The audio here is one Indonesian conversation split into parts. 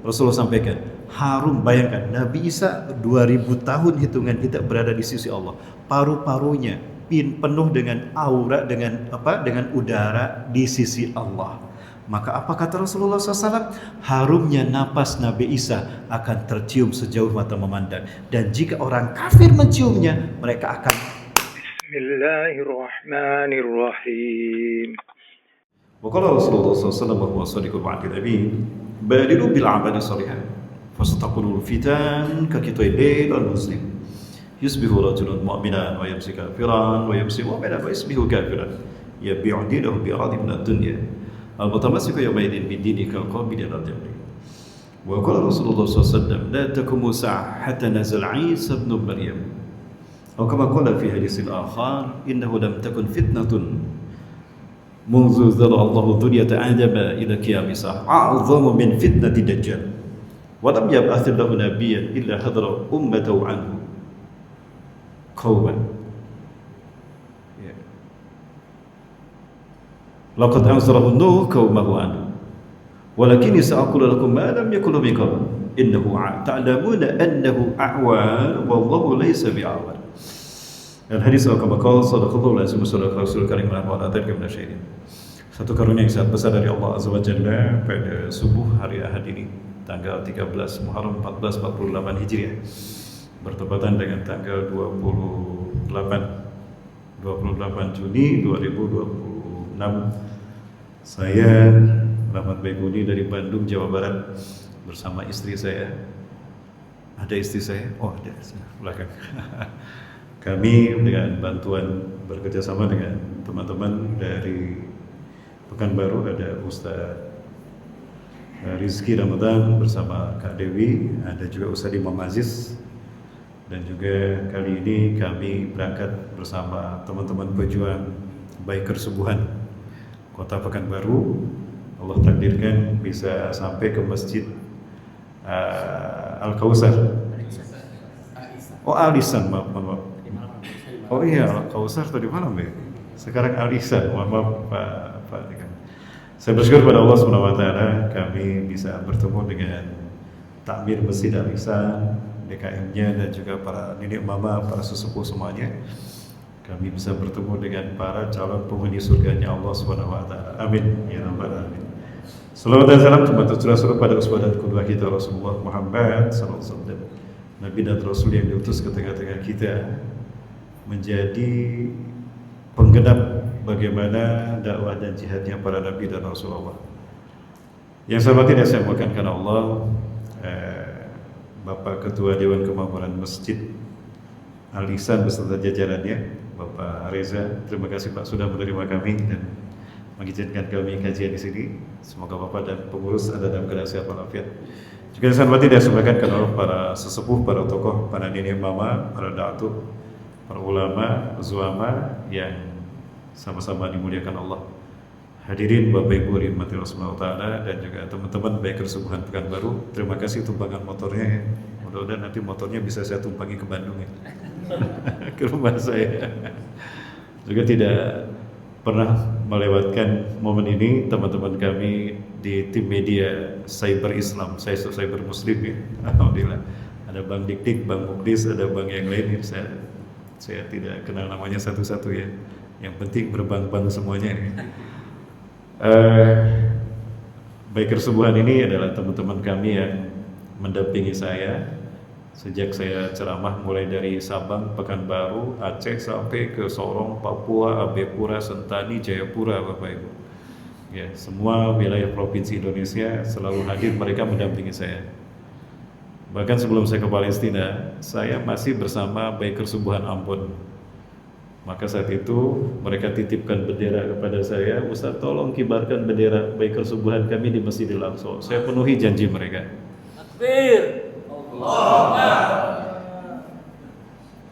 Rasulullah sampaikan, harum, bayangkan Nabi Isa 2000 tahun hitungan kita berada di sisi Allah. Paru-parunya penuh dengan aura, dengan apa? Dengan udara di sisi Allah. Maka apa kata Rasulullah SAW? Harumnya napas Nabi Isa akan tercium sejauh mata memandang. Dan jika orang kafir menciumnya, mereka akan Bismillahirrahmanirrahim. وقال رسول الله صلى الله عليه وسلم وهو الصادق الوعد الأمين بادروا بالأعمال الصالحة فستقول الفتن كقطع الليل المظلم يصبح رجل مؤمنا ويمسي كافرا ويمسي مؤمنا ويصبح كافرا يبيع دينه بأرض من الدنيا المتمسك يومئذ بالدين كالقابل على الجمر. وقال رسول الله صلى الله عليه وسلم لا تقوم الساعة حتى نزل عيسى ابن مريم أو كما قال في حديث الآخر إنه لم تكن فتنة منذ ذرى الله ذرية آدم إلى قيام الساعة أعظم من فتنة الدجال ولم يبعث له نبيا إلا حذر أمته عنه قوما لقد أنذره نوح قومه عنه ولكني سأقول لكم ما لم يكن من قبل إنه تعلمون أنه أعوان والله ليس بأعور. Al-hadis al-kabakal sadaqallahu lazim sallallahu rasul karim wa ala dzalika minasyaitin. Satu karunia yang sangat besar dari Allah Azza wa Jalla pada subuh hari Ahad ini, tanggal 13 Muharram 1448 Hijriah, bertepatan dengan tanggal 28 Juni 2026. Saya Rahmat Baikuni dari Bandung, Jawa Barat, bersama istri saya. Ada istri saya? Oh, ada belakang. Kami dengan bantuan bekerjasama dengan teman-teman dari Pekanbaru, ada Ustaz Rizky Ramadan bersama Kak Dewi, ada juga Ustaz Imam Aziz, dan juga kali ini kami berangkat bersama teman-teman pejuang Biker Subuhan Kota Pekanbaru. Allah takdirkan bisa sampai ke Masjid Al-Kausar. Oh, Al-Ihsan, maaf. Oh iya, Al-Kausar tadi malam ya. Sekarang Al-Ihsan, maaf Pak. Saya bersyukur pada Allah SWT kami bisa bertemu dengan takmir Masjid Al-Ihsan, DKM-nya, dan juga para nenek mama, para sesepuh semuanya. Kami bisa bertemu dengan para calon penghuni surganya Allah SWT. Amin ya rabbal alamin. Salawat dan salam tercurah pada uswah dan qudwah kita Rasulullah Muhammad sallallahu alaihi wasallam, Nabi dan Rasul yang diutus ke tengah-tengah kita, menjadi penggenap bagaimana dakwah dan jihadnya para Nabi dan Rasulullah. Yang saya hormati dan saya muliakan karena Allah, Bapak Ketua Dewan Kemakmuran Masjid Al-Ihsan beserta jajarannya, Bapak Reza, terima kasih Pak sudah menerima kami dan mengizinkan kami kajian di sini. Semoga Bapak dan pengurus ada dalam keadaan sehat walafiat. Juga saya hormati dan saya muliakan karena Allah, para sesepuh, para tokoh, para nenek mama, para da'atu, para ulama, zuama yang sama-sama dimuliakan Allah. Hadirin Bapak Ibu rahmati Rasulullah Ta'ala, dan juga teman-teman Biker Subuhan Pekanbaru, terima kasih tumpangan motornya ya. Mudah-mudahan nanti motornya bisa saya tumpangi ke Bandung ya. Ke rumah saya. Juga tidak pernah melewatkan momen ini teman-teman kami di tim media Cyber Islam, Cyber Muslim ya. Alhamdulillah. Ada Bang Dik-Dik, Bang Muklis, ada Bang yang lain. Saya tidak kenal namanya satu-satu ya. Yang penting berbang-bang semuanya ini. Biker Subuhan ini adalah teman-teman kami yang mendampingi saya sejak saya ceramah mulai dari Sabang, Pekanbaru, Aceh sampai ke Sorong, Papua, Abepura, Sentani, Jayapura, Bapak Ibu. Ya, semua wilayah provinsi Indonesia selalu hadir mereka mendampingi saya. Bahkan sebelum saya ke Palestina, saya masih bersama Biker Subuhan Ambon. Maka saat itu mereka titipkan bendera kepada saya, Ustaz tolong kibarkan bendera Biker Subuhan kami di Masjidil Aqsa. Saya penuhi janji mereka. Takbir.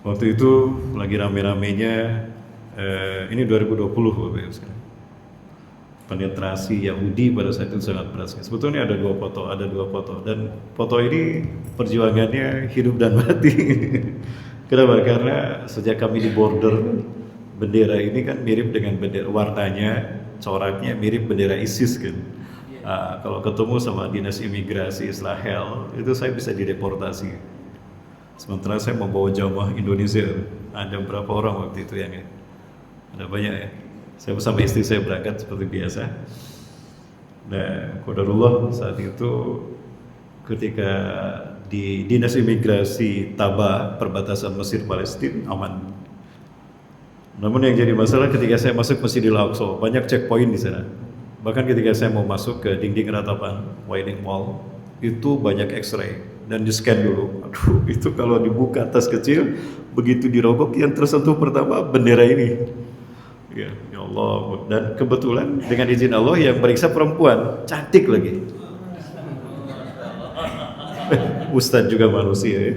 Waktu itu lagi rame-ramenya, ini 2020 Bapak Ibu sekalian. Penetrasi Yahudi pada saat itu sangat berat. Sebetulnya ada dua foto, dan foto ini perjuangannya hidup dan mati. Kenapa? Karena sejak kami di border, bendera ini kan mirip dengan bendera, warnanya, coraknya mirip bendera ISIS kan. Kalau ketemu sama dinas imigrasi Israel, itu saya bisa dideportasi. Sementara saya membawa jamaah Indonesia, ada berapa orang waktu itu yang ada banyak ya. Saya bersama istri saya berangkat seperti biasa. Nah, qadarullah saat itu ketika di dinas imigrasi Taba perbatasan Mesir Palestina aman. Namun yang jadi masalah ketika saya masuk Masjidil Aqsa, banyak checkpoint di sana. Bahkan ketika saya mau masuk ke dinding ratapan Wailing Wall, itu banyak X-ray dan di scan dulu. Aduh, itu kalau dibuka tas kecil, begitu dirogok yang tersentuh pertama bendera ini. Ya Allah. Dan kebetulan dengan izin Allah yang meriksa perempuan, cantik lagi. Ustadz juga manusia ya.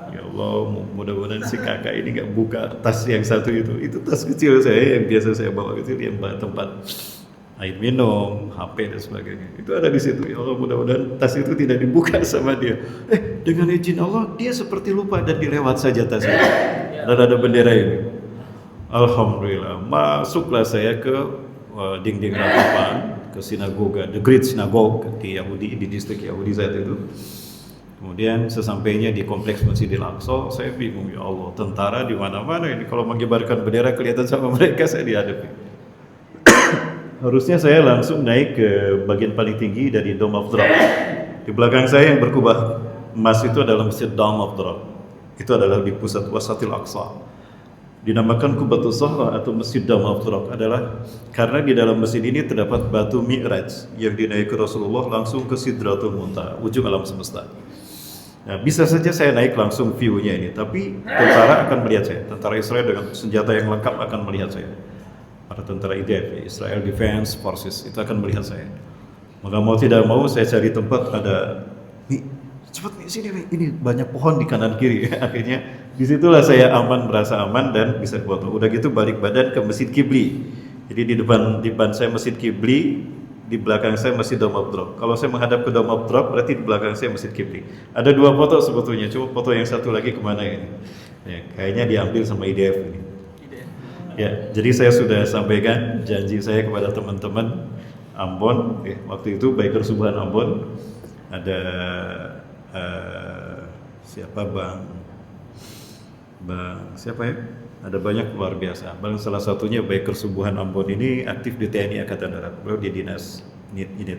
Ya Allah, mudah-mudahan si kakak ini gak buka tas yang satu itu tas kecil saya yang biasa saya bawa kecil, yang tempat air minum, HP dan sebagainya. Itu ada di situ. Ya Allah, mudah-mudahan tas itu tidak dibuka sama dia. Dengan izin Allah dia seperti lupa dan dilewat saja tas itu. Dan ada bendera ini. Alhamdulillah, masuklah saya ke dinding ratapan, ke sinagoga, the Great Synagogue di Yahudi, di distrik Yahudi saat itu. Kemudian sesampainya di kompleks Masjidil Aqsa, saya bingung, ya Allah, tentara di mana-mana ini, kalau mengibarkan bendera kelihatan sama mereka, saya dihadapi. Harusnya saya langsung naik ke bagian paling tinggi dari Dome of the Rock. Di belakang saya yang berkubah emas itu adalah Masjid Dome of the Rock. Itu adalah di pusat Wasatil Aqsa. Dinamakan Qubatus Zahra atau Masjid Dome of the Rock adalah karena di dalam masjid ini terdapat batu Mi'raj yang dinaiki Rasulullah langsung ke Sidratul Muntaha, ujung alam semesta. Nah, bisa saja saya naik langsung view-nya ini, tapi tentara akan melihat saya. Tentara Israel dengan senjata yang lengkap akan melihat saya. Para tentara IDF, Israel Defense Forces, itu akan melihat saya. Maka mau tidak mau saya cari tempat ada, nih, cepat nih sini nih, ini banyak pohon di kanan kiri. Akhirnya disitulah saya aman, merasa aman dan bisa foto. Udah gitu balik badan ke Masjid Kibli. Jadi di depan saya Masjid Kibli, di belakang saya Masjid Dome of the Rock. Kalau saya menghadap ke Dome of the Rock, berarti di belakang saya Masjid Kibli. Ada dua foto sebetulnya, coba foto yang satu lagi kemana ini? Ya, kayaknya diambil sama IDF ini. Ya, jadi saya sudah sampaikan janji saya kepada teman-teman Ambon. Waktu itu Biker Subuhan Ambon ada siapa Bang siapa ya? Ada banyak luar biasa. Bang salah satunya Biker Subuhan Ambon ini aktif di TNI Angkatan Darat. Beliau di dinas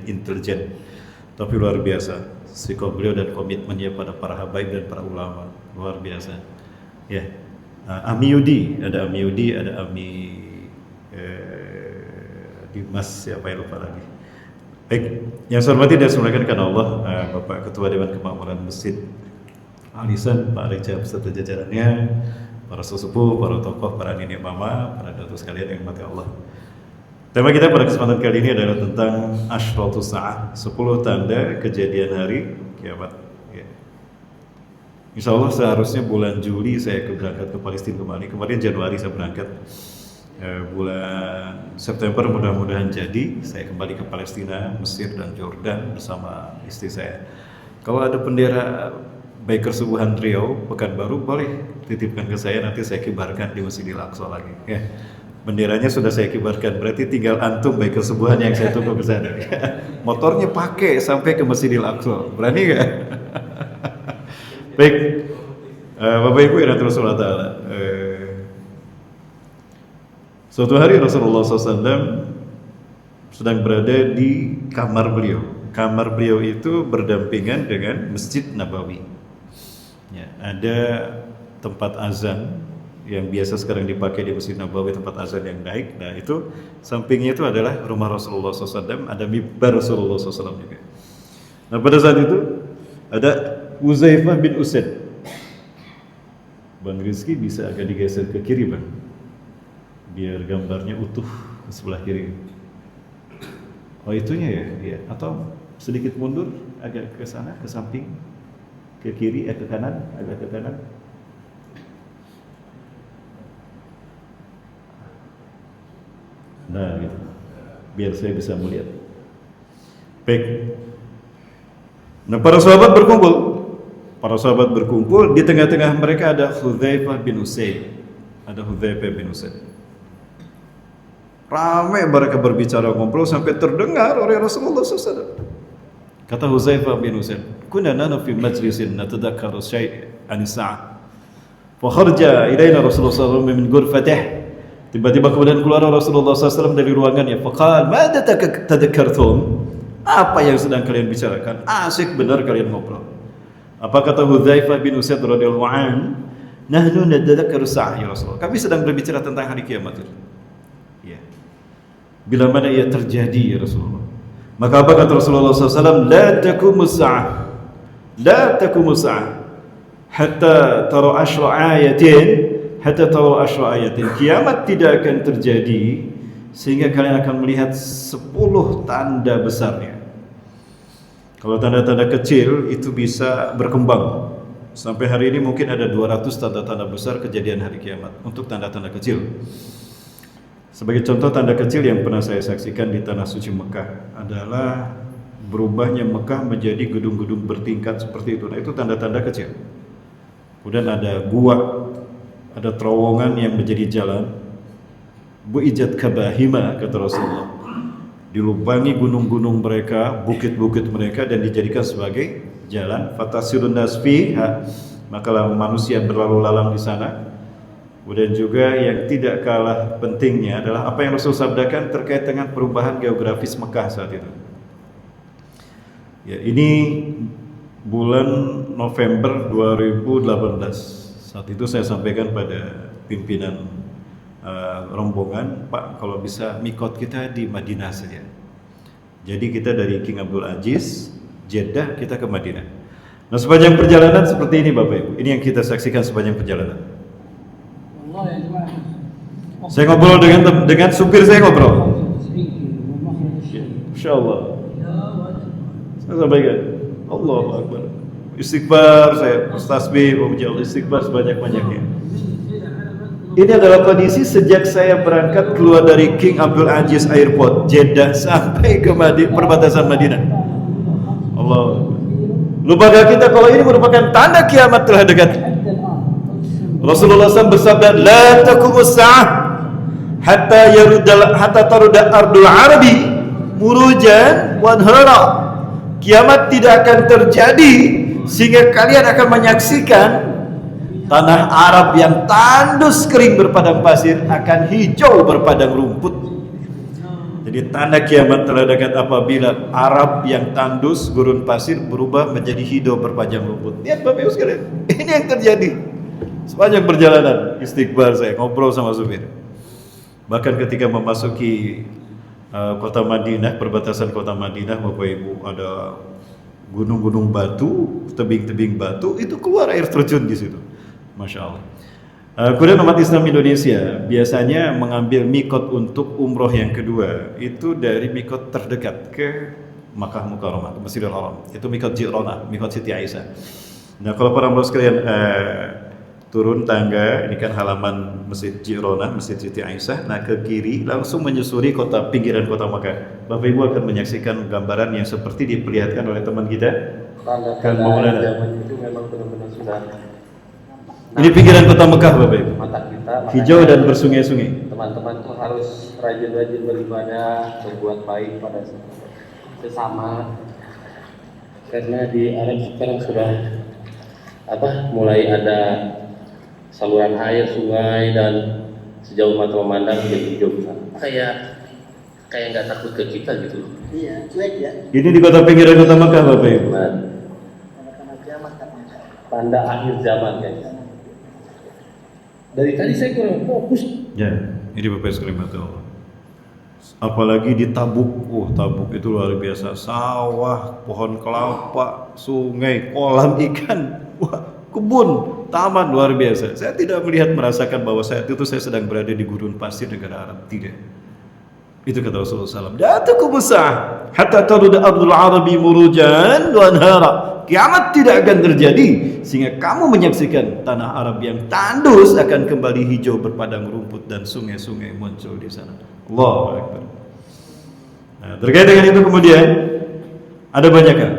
intelijen. Tapi luar biasa sikap beliau dan komitmennya pada para habaib dan para ulama luar biasa. Ya. Ami Yudi, ada Ami Dimas siapa yang lupa lagi. Baik, yang saya hormati dan semuanya karena Allah, Bapak Ketua Dewan Kemakmuran Masjid Al-Ihsan, Pak Reja beserta jajarannya, para sesepuh, para tokoh, para nenek mama, para datuk sekalian yang mati Allah. Tema kita pada kesempatan kali ini adalah tentang Ashratus Sa'ah, 10 tanda kejadian hari kiamat. Insya Allah seharusnya bulan Juli saya berangkat ke Palestina kembali. Kemarin Januari saya berangkat. Bulan September mudah-mudahan jadi saya kembali ke Palestina, Mesir dan Jordan bersama istri saya. Kalau ada bendera Biker Subuhan Riau Pekanbaru boleh titipkan ke saya, nanti saya kibarkan di Masjidil Aqsa lagi. Ya. Benderanya sudah saya kibarkan, berarti tinggal antum Biker Subuhan yang saya tunggu ke sana. Motornya pakai sampai ke Masjidil Aqsa, berani nggak? Baik, Bapak Ibu yang Rasulullah Ta'ala, suatu hari Rasulullah SAW sedang berada di kamar beliau. Kamar beliau itu berdampingan dengan Masjid Nabawi. Ya, ada tempat azan yang biasa sekarang dipakai di Masjid Nabawi, tempat azan yang naik. Nah itu sampingnya itu adalah rumah Rasulullah SAW, ada mimbar Rasulullah SAW juga. Nah pada saat itu ada Uzaifah bin Usaid. Bang Rizky bisa agak digeser ke kiri Bang, biar gambarnya utuh ke sebelah kiri. Oh itunya ya? Iya. Atau sedikit mundur, agak ke sana, ke samping, ke kiri, ke kanan, agak ke kanan. Nah gitu, biar saya bisa melihat. Baik. Nah para sahabat berkumpul. Para sahabat berkumpul, di tengah-tengah mereka ada Hudzaifah bin Usaid. Ramai mereka berbicara ngobrol sampai terdengar oleh Rasulullah SAW. Kata Huzaifah bin Usaid, "Kunna nanu fi majlisin natadhakkaru syai' an as-sa'ah. Fa kharaja ilaina Rasulullah SAW min ghurfatih." Tiba-tiba kemudian keluar Rasulullah SAW dari ruangannya. Faqala, "Madza tadhakkartum?" Apa yang sedang kalian bicarakan? Asik benar kalian ngobrol. Apa kata Huzaifah bin Usaid radhiyallahu anhu? "Nahnu natadhakkaru as-sa'ah ya Rasulullah." Kami sedang berbicara tentang hari kiamat. Ya. Bila mana ia terjadi ya Rasulullah. Maka apa kata Rasulullah SAW? La taqumus sa'ah, la taqumus sa'ah hatta tara asyra ayatin, hatta tara asyra ayatin. Kiamat tidak akan terjadi sehingga kalian akan melihat 10 tanda besarnya. Kalau tanda-tanda kecil itu bisa berkembang. Sampai hari ini mungkin ada 200 tanda-tanda besar kejadian hari kiamat untuk tanda-tanda kecil. Sebagai contoh tanda kecil yang pernah saya saksikan di Tanah Suci Mekah adalah berubahnya Mekah menjadi gedung-gedung bertingkat seperti itu. Nah, itu tanda-tanda kecil. Kemudian ada gua, ada terowongan yang menjadi jalan. Bu'ijat kabahima, kata Rasulullah. Dilubangi gunung-gunung mereka, bukit-bukit mereka, dan dijadikan sebagai jalan. Fatasirun nasfi, maka manusia berlalu lalang di sana. Kemudian juga yang tidak kalah pentingnya adalah apa yang Rasul sabdakan terkait dengan perubahan geografis Mekah saat itu. Ya, ini bulan November 2018. Saat itu saya sampaikan pada pimpinan rombongan, Pak, kalau bisa mikot kita di Madinah saja. Jadi kita dari King Abdul Aziz, Jeddah, kita ke Madinah. Nah, sepanjang perjalanan seperti ini Bapak Ibu. Ini yang kita saksikan sepanjang perjalanan. Saya ngobrol dengan supir, saya ngobrol. Insya Allah. Saya sampaikan, Allahu Akbar. Istighfar, saya tasbih, memuji Allah, istighfar sebanyak-banyaknya. Ini adalah kondisi sejak saya berangkat keluar dari King Abdul Aziz Airport, Jeddah, sampai ke perbatasan Madinah. Allah. Lupakah kita kalau ini merupakan tanda kiamat telah dekat. Rasulullah SAW bersabda, "La taqumus sa'ah hatta taruda ardul arabi murujan wanhara." Kiamat tidak akan terjadi sehingga kalian akan menyaksikan tanah Arab yang tandus kering berpadang pasir akan hijau berpadang rumput. Jadi tanda kiamat telah dekat apabila Arab yang tandus gurun pasir berubah menjadi hijau berpadang rumput. Lihat Bapak Ibu sekalian, ini yang terjadi. Sepanjang perjalanan istighfar saya ngobrol sama supir. Bahkan ketika memasuki kota Madinah, perbatasan kota Madinah, Bapak Ibu, ada gunung-gunung batu, tebing-tebing batu, itu keluar air terjun di situ. Masya Allah. Kemudian umat Islam Indonesia biasanya mengambil mikot untuk umroh yang kedua itu dari mikot terdekat ke Makkah Mukarramah, Masjidil Haram. Itu mikot Ji'ronah, mikot Siti Aisyah. Nah, kalau para mbak sekalian turun tangga, ini kan halaman Masjid Ji'ronah, Masjid Siti Aisyah. Nah, ke kiri langsung menyusuri pinggiran kota Makkah. Bapak Ibu akan menyaksikan gambaran yang seperti diperlihatkan oleh teman kita. Kan Maulana. Itu memang benar-benar sudah. Ini pinggiran kota Mekah Bapak Ibu. Mata kita, hijau dan bersungai-sungai. Teman-teman tuh harus rajin-rajin beribadah, berbuat baik pada sesama. Karena di Arab sekarang sudah mulai ada saluran air, sungai, dan sejauh mata memandang jadi hijau. Kayak nggak takut ke kita gitu. Iya, cuek ya. Ini di kota pinggiran kota Mekah Bapak Ibu. Tanda akhir zaman guys. Dari tadi saya kurang fokus. Ya, ini Bapak sekalian Allah. Apalagi di Tabuk, Tabuk itu luar biasa. Sawah, pohon kelapa, sungai, kolam ikan, kebun, taman luar biasa. Saya tidak merasakan bahwa saat itu saya sedang berada di gurun pasir negara Arab. Tidak. Itu kata Rasulullah SAW. Da'atukum sa'ah hatta taruda ardul arabi murujan wa anhara. Kiamat tidak akan terjadi sehingga kamu menyaksikan tanah Arab yang tandus akan kembali hijau berpadang rumput dan sungai-sungai muncul di sana. Allahu Akbar. Nah, terkait dengan itu kemudian ada banyak hal.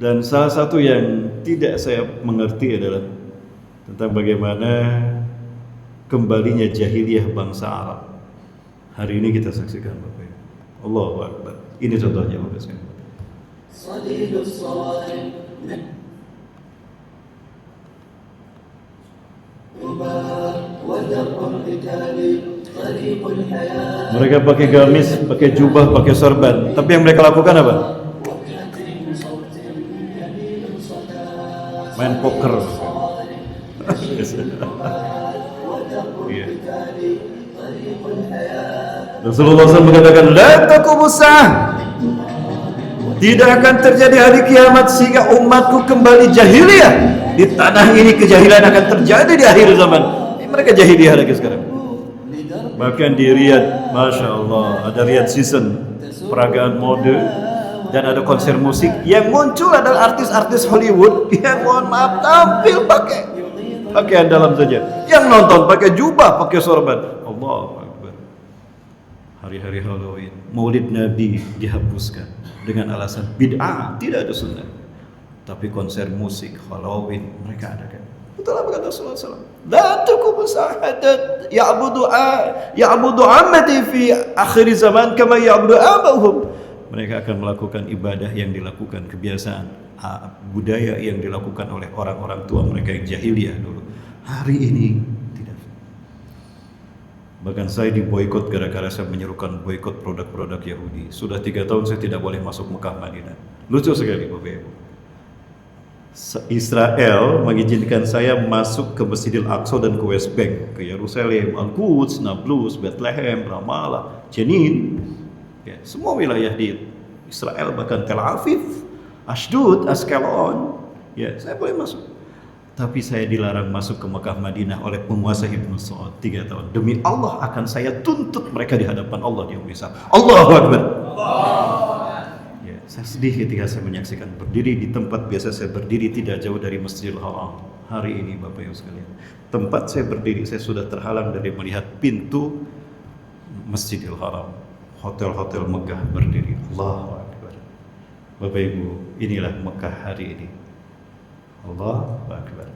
Dan salah satu yang tidak saya mengerti adalah tentang bagaimana kembalinya jahiliyah bangsa Arab. Hari ini kita saksikan Bapak Ibu. Allahu Akbar. Ini contohnya Bapak sekalian. Mereka pakai gamis, pakai jubah, pakai sorban. Tapi yang mereka lakukan apa? Main poker. Iya. Rasulullah SAW mengatakan, la taqumus sa'ah. Tidak akan terjadi hari kiamat sehingga umatku kembali jahiliyah. Di tanah ini kejahilan akan terjadi di akhir zaman. Mereka jahiliyah lagi sekarang. Bahkan di Riyadh, Masya Allah, ada Riyadh Season, peragaan mode, dan ada konser musik. Yang muncul adalah artis-artis Hollywood yang mohon maaf tampil pakai pakaian dalam saja. Yang nonton pakai jubah, pakai sorban. Allahu Akbar. Hari-hari Halloween, Maulid Nabi dihapuskan dengan alasan bid'ah, tidak ada sunnah. Tapi konser musik Halloween mereka adakan. Betul apa kata Rasulullah SAW? La taqumu sa'adat ya'budu ammati fi akhir zaman kama ya'budu abahum. Mereka akan melakukan ibadah yang dilakukan, kebiasaan budaya yang dilakukan oleh orang-orang tua mereka yang jahiliyah dulu. Hari ini tidak. Bahkan saya diboikot gara-gara saya menyerukan boikot produk-produk Yahudi. Sudah 3 tahun saya tidak boleh masuk Mekah Madinah. Lucu sekali Bapak Ibu. Israel mengizinkan saya masuk ke Masjidil Aqsa dan ke West Bank, ke Yerusalem, Al-Quds, Nablus, Bethlehem, Ramallah, Jenin, ya, semua wilayah di Israel, bahkan Tel Aviv, Ashdod, Askelon, ya, saya boleh masuk. Tapi saya dilarang masuk ke Mekah Madinah oleh penguasa Ibnu Saud 3 tahun. Demi Allah akan saya tuntut mereka di hadapan Allah di yaumil hisab. Allahu Akbar. Saya sedih ketika saya menyaksikan berdiri di tempat biasa saya berdiri tidak jauh dari Masjidil Haram. Hari ini Bapak Ibu sekalian, tempat saya berdiri saya sudah terhalang dari melihat pintu Masjidil Haram. Hotel-hotel Mekah berdiri. Allahu Akbar. Bapak Ibu, inilah Mekah hari ini. Allahu Akbar.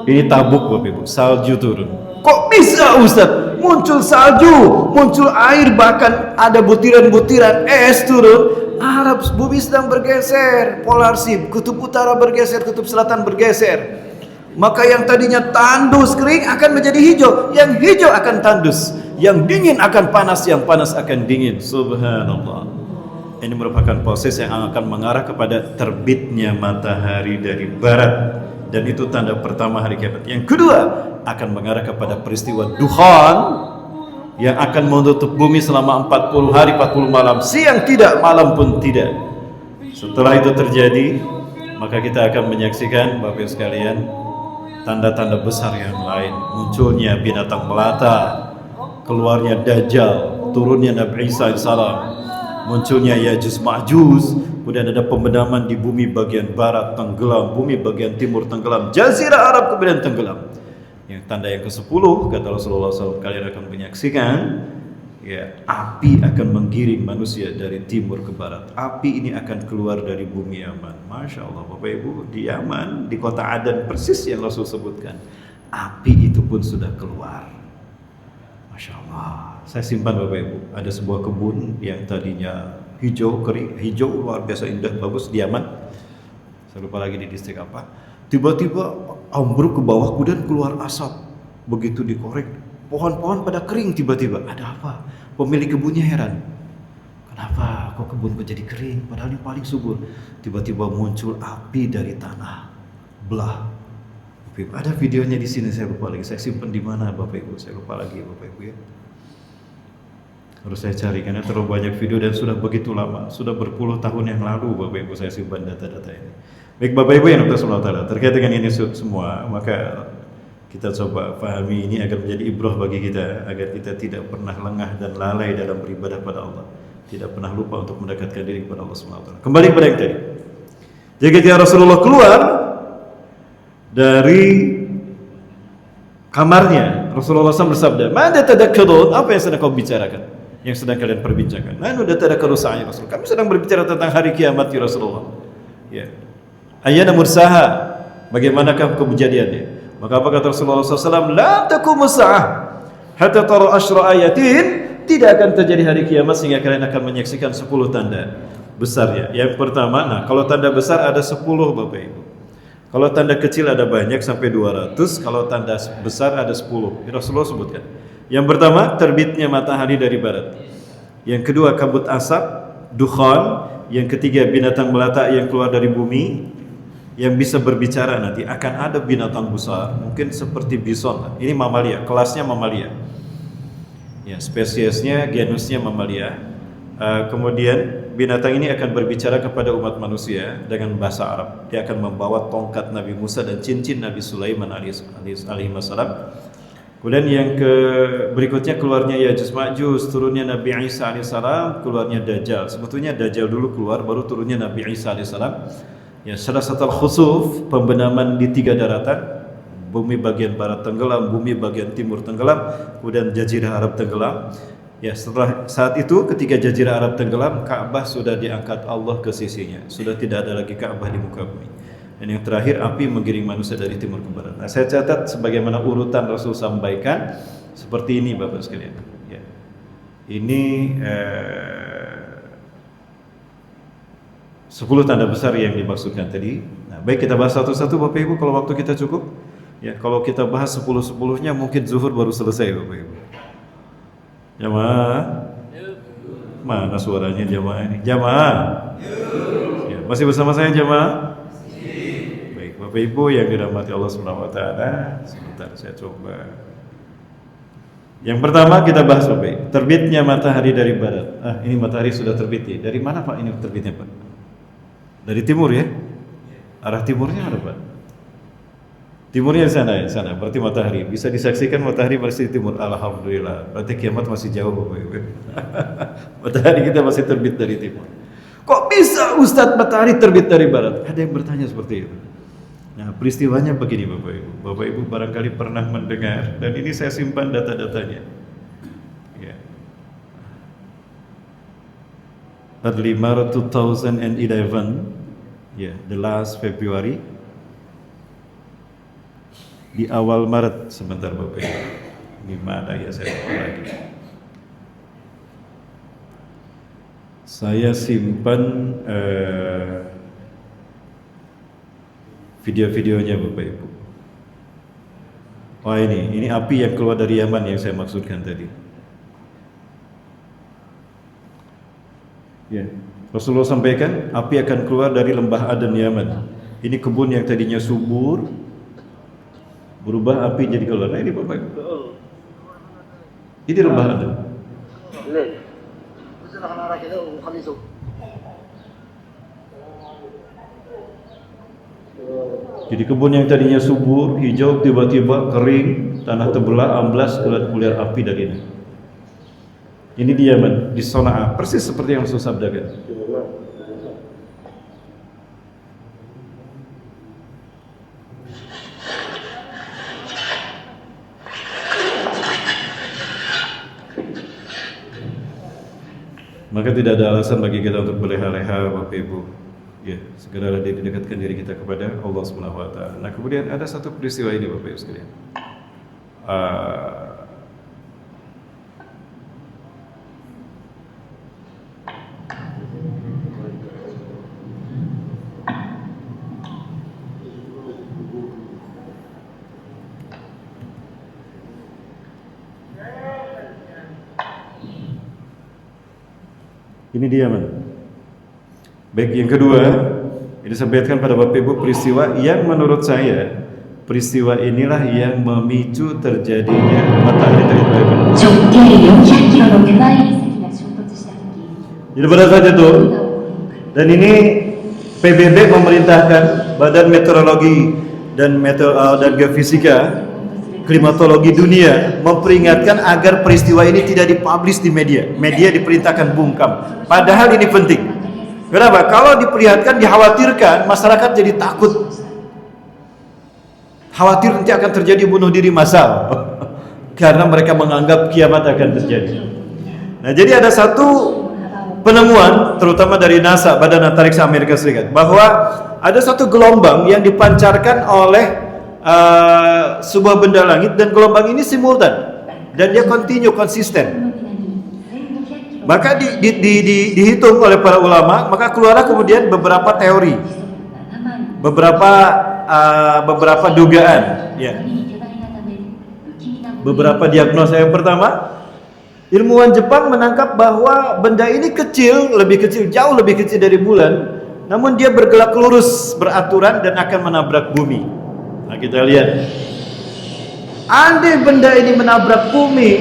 Ini Tabuk Bapak Ibu, salju turun. Kok bisa Ustaz? Muncul salju, muncul air, bahkan ada butiran-butiran es turun. Arab, bumi sedang bergeser, polar shift, kutub utara bergeser, kutub selatan bergeser. Maka yang tadinya tandus kering akan menjadi hijau, yang hijau akan tandus, yang dingin akan panas, yang panas akan dingin. Subhanallah. Ini merupakan proses yang akan mengarah kepada terbitnya matahari dari barat. Dan itu tanda pertama hari kiamat. Yang kedua akan mengarah kepada peristiwa Duhan yang akan menutup bumi selama 40 hari 40 malam, siang tidak, malam pun tidak. Setelah itu terjadi, maka kita akan menyaksikan Bapak Ibu sekalian tanda-tanda besar yang lain. Munculnya binatang melata, keluarnya Dajjal, turunnya Nabi Isa AS, munculnya Ya'juj Ma'juj. Kemudian ada pembedaman di bumi bagian barat tenggelam, bumi bagian timur tenggelam, Jazirah Arab kemudian tenggelam. Yang tanda yang ke-10 kata Rasulullah SAW, kalian akan menyaksikan ya, api akan menggiring manusia dari timur ke barat. Api ini akan keluar dari bumi Yaman. Masya Allah Bapak Ibu, di Yaman, di kota Adan persis yang Rasul sebutkan, api itu pun sudah keluar. Masya Allah. Saya simpan Bapak Ibu, ada sebuah kebun yang tadinya hijau kering, hijau luar biasa indah bagus di Yaman. Saya lupa lagi di distrik apa. Tiba-tiba ambruk ke bawah, kemudian keluar asap. Begitu dikorek, pohon-pohon pada kering tiba-tiba. Ada apa? Pemilik kebunnya heran. Kenapa kok kebunku jadi kering? Padahal ini paling subur. Tiba-tiba muncul api dari tanah. Belah. Ada videonya di sini, saya lupa lagi. Saya simpan di mana Bapak Ibu? Saya lupa lagi Bapak Ibu ya. Harus saya cari karena terlalu banyak video dan sudah begitu lama, sudah berpuluh tahun yang lalu Bapak Ibu saya simpan data-data ini. Baik Bapak Ibu yang Allah terkait dengan ini semua, maka kita coba pahami ini agar menjadi ibrah bagi kita, agar kita tidak pernah lengah dan lalai dalam beribadah pada Allah, tidak pernah lupa untuk mendekatkan diri kepada Allah SWT. Kembali kepada yang tadi. Jadi ketika Rasulullah keluar dari kamarnya, Rasulullah SAW bersabda, "Mada tadakkarun?" Apa yang sedang kau bicarakan? Yang sedang kalian perbincangkan. Nanu tadakkaru sa'ya Rasul. Kami sedang berbicara tentang hari kiamat ya Rasulullah. Ya. Ayyana mursaha? Bagaimanakah kejadiannya? Maka apa kata Rasulullah SAW? La taqumu sa'ah hatta tara asyra ayatin, tidak akan terjadi hari kiamat sehingga kalian akan menyaksikan 10 tanda besarnya. Yang pertama, nah kalau tanda besar ada 10 Bapak Ibu. Kalau tanda kecil ada banyak sampai 200, kalau tanda besar ada 10. Rasulullah sebutkan. Yang pertama, terbitnya matahari dari barat. Yang kedua, kabut asap, dukhan. Yang ketiga, binatang melata yang keluar dari bumi yang bisa berbicara nanti. Akan ada binatang besar, mungkin seperti bison. Ini mamalia, kelasnya mamalia. Ya, spesiesnya, genusnya mamalia. Kemudian binatang ini akan berbicara kepada umat manusia dengan bahasa Arab. Dia akan membawa tongkat Nabi Musa dan cincin Nabi Sulaiman alaihi wassalam. Kemudian yang berikutnya keluarnya Ya'juj Ma'juj, turunnya Nabi Isa alaihissalam, keluarnya Dajjal. Sebetulnya Dajjal dulu keluar, baru turunnya Nabi Isa alaihissalam. Ya, Syarasatul Khusuf, pembenaman di 3 daratan. Bumi bagian barat tenggelam, bumi bagian timur tenggelam, kemudian Jazirah Arab tenggelam. Ya, setelah saat itu ketika Jazirah Arab tenggelam, Ka'bah sudah diangkat Allah ke sisinya. Sudah tidak ada lagi Ka'bah di muka bumi. Dan yang terakhir, api menggiring manusia dari timur ke barat. Nah, saya catat sebagaimana urutan Rasul sampaikan seperti ini Bapak sekalian. Ya. Ini 10 tanda besar yang dimaksudkan tadi. Nah, baik kita bahas satu-satu Bapak Ibu kalau waktu kita cukup. Ya, kalau kita bahas 10-10-nya mungkin zuhur baru selesai Bapak Ibu. Jamaah, mana suaranya jamaah ini? Jamaah, ya, masih bersama saya jamaah? Baik, Bapak Ibu yang dirahmati Allah Subhanahu Wa Taala. Sebentar saya coba. Yang pertama kita bahas Bapak Ibu, terbitnya matahari dari barat. Ini matahari sudah terbit ya. Dari mana Pak ini terbitnya Pak? Dari timur ya? Arah timurnya ada Pak? Timurnya di sana, ya, sana. Berarti matahari bisa disaksikan, matahari masih di timur. Alhamdulillah. Berarti kiamat masih jauh Bapak Ibu. Matahari kita masih terbit dari timur. Kok bisa Ustadz matahari terbit dari barat? Ada yang bertanya seperti itu. Nah, peristiwanya begini Bapak Ibu. Bapak Ibu barangkali pernah mendengar, dan ini saya simpan data-datanya. Ya. Early Maret 2011, ya, the last February. Di awal Maret, sebentar Bapak Ibu. Gimana ya saya lupa lagi. Saya simpan video-videonya Bapak Ibu. Wah ini api yang keluar dari Yaman yang saya maksudkan tadi. Ya, Rasulullah sampaikan api akan keluar dari lembah Aden Yaman. Ini kebun yang tadinya subur, berubah api jadi keluar. Nah ini Bapak Ibu. Ini lembah Aden. Jadi kebun yang tadinya subur, hijau, tiba-tiba kering, tanah terbelah, amblas, keluar api dari ini. Ini di Yaman, di Sana'a, persis seperti yang Rasul sabdakan. Maka tidak ada alasan bagi kita untuk berleha-leha Bapak Ibu. Ya, segeralah didekatkan diri kita kepada Allah Subhanahu wa taala. Nah, kemudian ada satu peristiwa ini Bapak Ibu sekalian. Ini dia man. Baik, yang kedua, ini disampaikan pada Bapak Ibu peristiwa yang menurut saya peristiwa inilah yang memicu terjadinya matahari terbit. Jadi pada saat itu, dan ini PBB memerintahkan Badan Meteorologi dan Geofisika Klimatologi Dunia memperingatkan agar peristiwa ini tidak dipublish di media. Media diperintahkan bungkam. Padahal ini penting. Kenapa? Kalau diperlihatkan, dikhawatirkan, masyarakat jadi takut. Khawatir nanti akan terjadi bunuh diri massal. Karena mereka menganggap kiamat akan terjadi. Nah, jadi ada satu penemuan, terutama dari NASA, Badan Antariksa Amerika Serikat, bahwa ada satu gelombang yang dipancarkan oleh sebuah benda langit, dan gelombang ini simultan. dan dia konsisten. Maka dihitung oleh para ulama, maka keluarlah kemudian beberapa teori, beberapa dugaan, ya. Beberapa diagnosa. Yang pertama, ilmuwan Jepang menangkap bahwa benda ini kecil, jauh lebih kecil dari bulan, namun dia bergerak lurus, beraturan dan akan menabrak bumi. Nah, kita lihat. Andai benda ini menabrak bumi,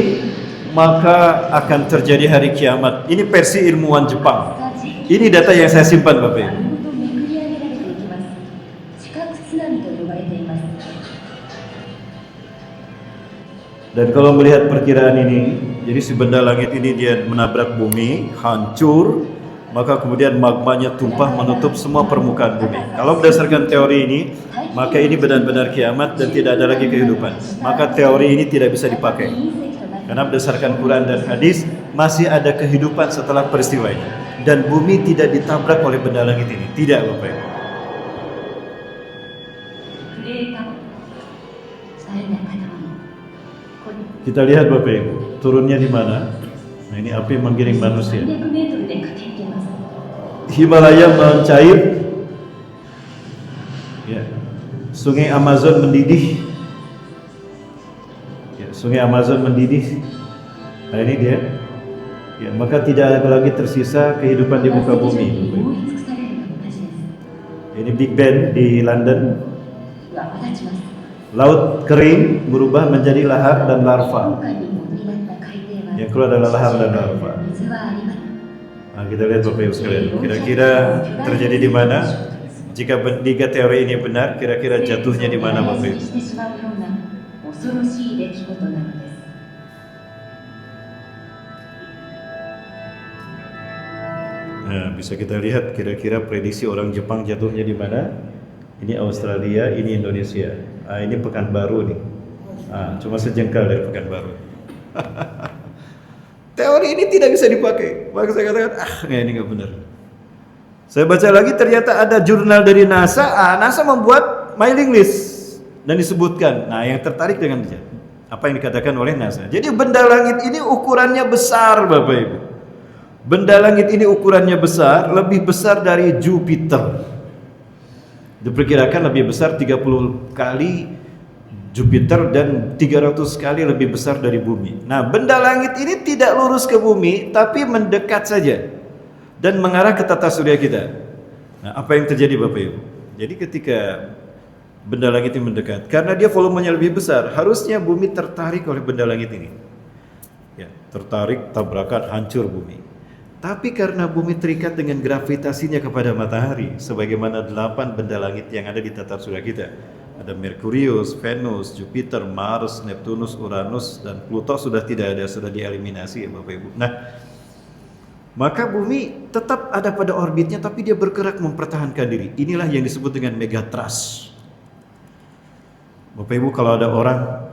maka akan terjadi hari kiamat. Ini versi ilmuwan Jepang. Ini data yang saya simpan, Bapak Ibu. Dan kalau melihat perkiraan ini, jadi si benda langit ini dia menabrak bumi, hancur, maka kemudian magmanya tumpah menutup semua permukaan bumi. Kalau berdasarkan teori ini, maka ini benar-benar kiamat dan tidak ada lagi kehidupan. Maka teori ini tidak bisa dipakai. Karena berdasarkan Quran dan hadis, masih ada kehidupan setelah peristiwa ini. Dan bumi tidak ditabrak oleh benda langit ini. Tidak, Bapak Ibu. Kita lihat Bapak Ibu, turunnya di mana? Nah, ini api menggiring manusia. Himalaya mencair, ya. Sungai Amazon mendidih, ya. Sungai Amazon mendidih. Nah, ini dia. Ya, maka tidak ada lagi tersisa kehidupan di muka bumi. Ini Big Ben di London. Laut kering berubah menjadi lahar dan larva. Yang keluar adalah lahar dan larva. Nah, kita lihat Bapak Ibu sekalian. Kira-kira terjadi di mana? Jika teori ini benar, kira-kira jatuhnya di mana, Bapak Ibu? Nah, bisa kita lihat kira-kira prediksi orang Jepang jatuhnya di mana? Ini Australia, ini Indonesia. Ini Pekanbaru nih. Cuma sejengkal dari Pekanbaru. Teori ini tidak bisa dipakai. Maka saya katakan, ini nggak benar. Saya baca lagi ternyata ada jurnal dari NASA. NASA membuat mailing list dan disebutkan. Nah, yang tertarik dengan dia, apa yang dikatakan oleh NASA. Jadi benda langit ini ukurannya besar, Bapak Ibu. Benda langit ini ukurannya besar, lebih besar dari Jupiter. Diperkirakan lebih besar 30 kali Jupiter dan 300 kali lebih besar dari bumi. Nah, benda langit ini tidak lurus ke bumi, tapi mendekat saja dan mengarah ke tata surya kita. Nah, apa yang terjadi Bapak Ibu? Jadi ketika benda langit ini mendekat, karena dia volumenya lebih besar, harusnya bumi tertarik oleh benda langit ini. Ya, tertarik, tabrakan, hancur bumi. Tapi karena bumi terikat dengan gravitasinya kepada matahari, sebagaimana 8 benda langit yang ada di tata surya kita. Ada Merkurius, Venus, Jupiter, Mars, Neptunus, Uranus, dan Pluto sudah tidak ada, sudah dieliminasi ya Bapak Ibu. Nah, maka bumi tetap ada pada orbitnya, tapi dia bergerak mempertahankan diri. Inilah yang disebut dengan megathrust. Bapak Ibu, kalau ada orang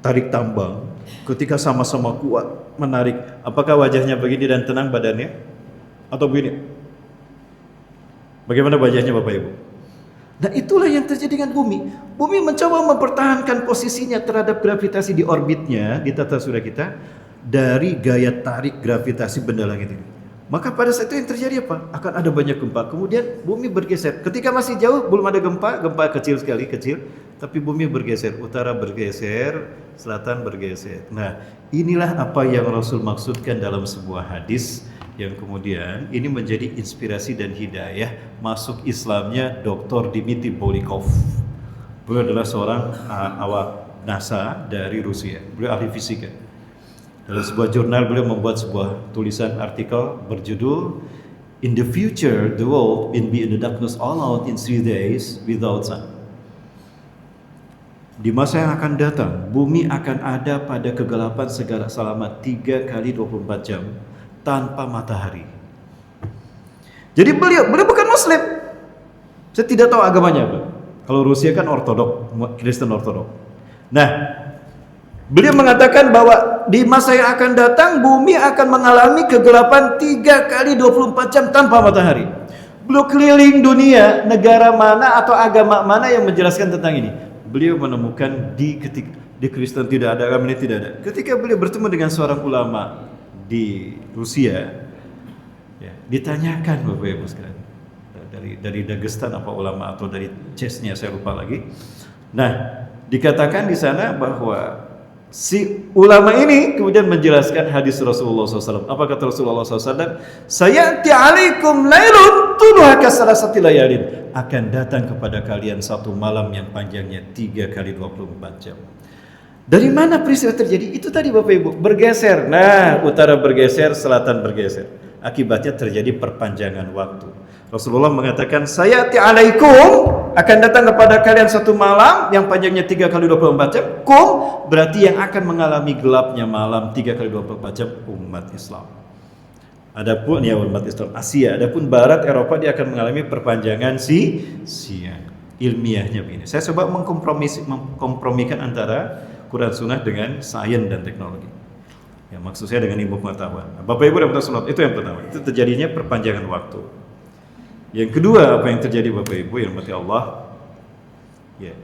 tarik tambang, ketika sama-sama kuat menarik, apakah wajahnya begini dan tenang badannya? Atau begini? Bagaimana wajahnya Bapak Ibu? Nah, itulah yang terjadi dengan bumi. Bumi mencoba mempertahankan posisinya terhadap gravitasi di orbitnya, di tata surya kita, dari gaya tarik gravitasi benda langit ini. Maka pada saat itu yang terjadi apa? Akan ada banyak gempa. Kemudian bumi bergeser. Ketika masih jauh, belum ada gempa, gempa kecil sekali, tapi bumi bergeser, utara bergeser, selatan bergeser. Nah, inilah apa yang Rasul maksudkan dalam sebuah hadis yang kemudian ini menjadi inspirasi dan hidayah masuk Islamnya Dr. Dmitry Bolikov. Beliau adalah seorang awak NASA dari Rusia. Beliau ahli fisika. Dalam sebuah jurnal beliau membuat sebuah tulisan artikel berjudul In the future, the world will be in the darkness all out in 3 days without sun. Di masa yang akan datang, bumi akan ada pada kegelapan segala selama 3 kali 24 jam tanpa matahari. Jadi beliau bukan Muslim. Saya tidak tahu agamanya apa. Kalau Rusia kan Ortodok, Kristen Ortodok. Nah, beliau mengatakan bahwa di masa yang akan datang bumi akan mengalami kegelapan 3 kali 24 jam tanpa matahari. Beliau keliling dunia, negara mana atau agama mana yang menjelaskan tentang ini. Beliau menemukan di di Kristen tidak ada, agama ini tidak ada. Ketika beliau bertemu dengan seorang ulama di Rusia, ya, ditanyakan Bapak Ibu sekalian, dari Dagestan apa ulama atau dari Chechnya saya lupa lagi. Nah, dikatakan di sana bahwa si ulama ini kemudian menjelaskan hadis Rasulullah SAW. Apa kata Rasulullah SAW? Sayati alaikum lailun tuluha kasalasati layalin. Akan datang kepada kalian satu malam yang panjangnya 3 kali 24 jam. Dari mana peristiwa terjadi? Itu tadi Bapak Ibu, bergeser. Nah, utara bergeser, selatan bergeser. Akibatnya terjadi perpanjangan waktu. Rasulullah mengatakan, sayati alaikum, akan datang kepada kalian satu malam yang panjangnya 3 kali 24 jam. Kum berarti yang akan mengalami gelapnya malam 3 kali 24 jam umat Islam. Adapun ya umat Islam Asia, adapun Barat Eropa dia akan mengalami perpanjangan siang. Ilmiahnya begini. Saya coba mengkompromikan antara Quran Sunnah dengan sains dan teknologi. Ya, maksud saya dengan ilmu pengetahuan. Bapak Ibu dan Saudara, itu yang pertama. Itu terjadinya perpanjangan waktu. Yang kedua, apa yang terjadi Bapak Ibu yang dirahmati Allah? Ya.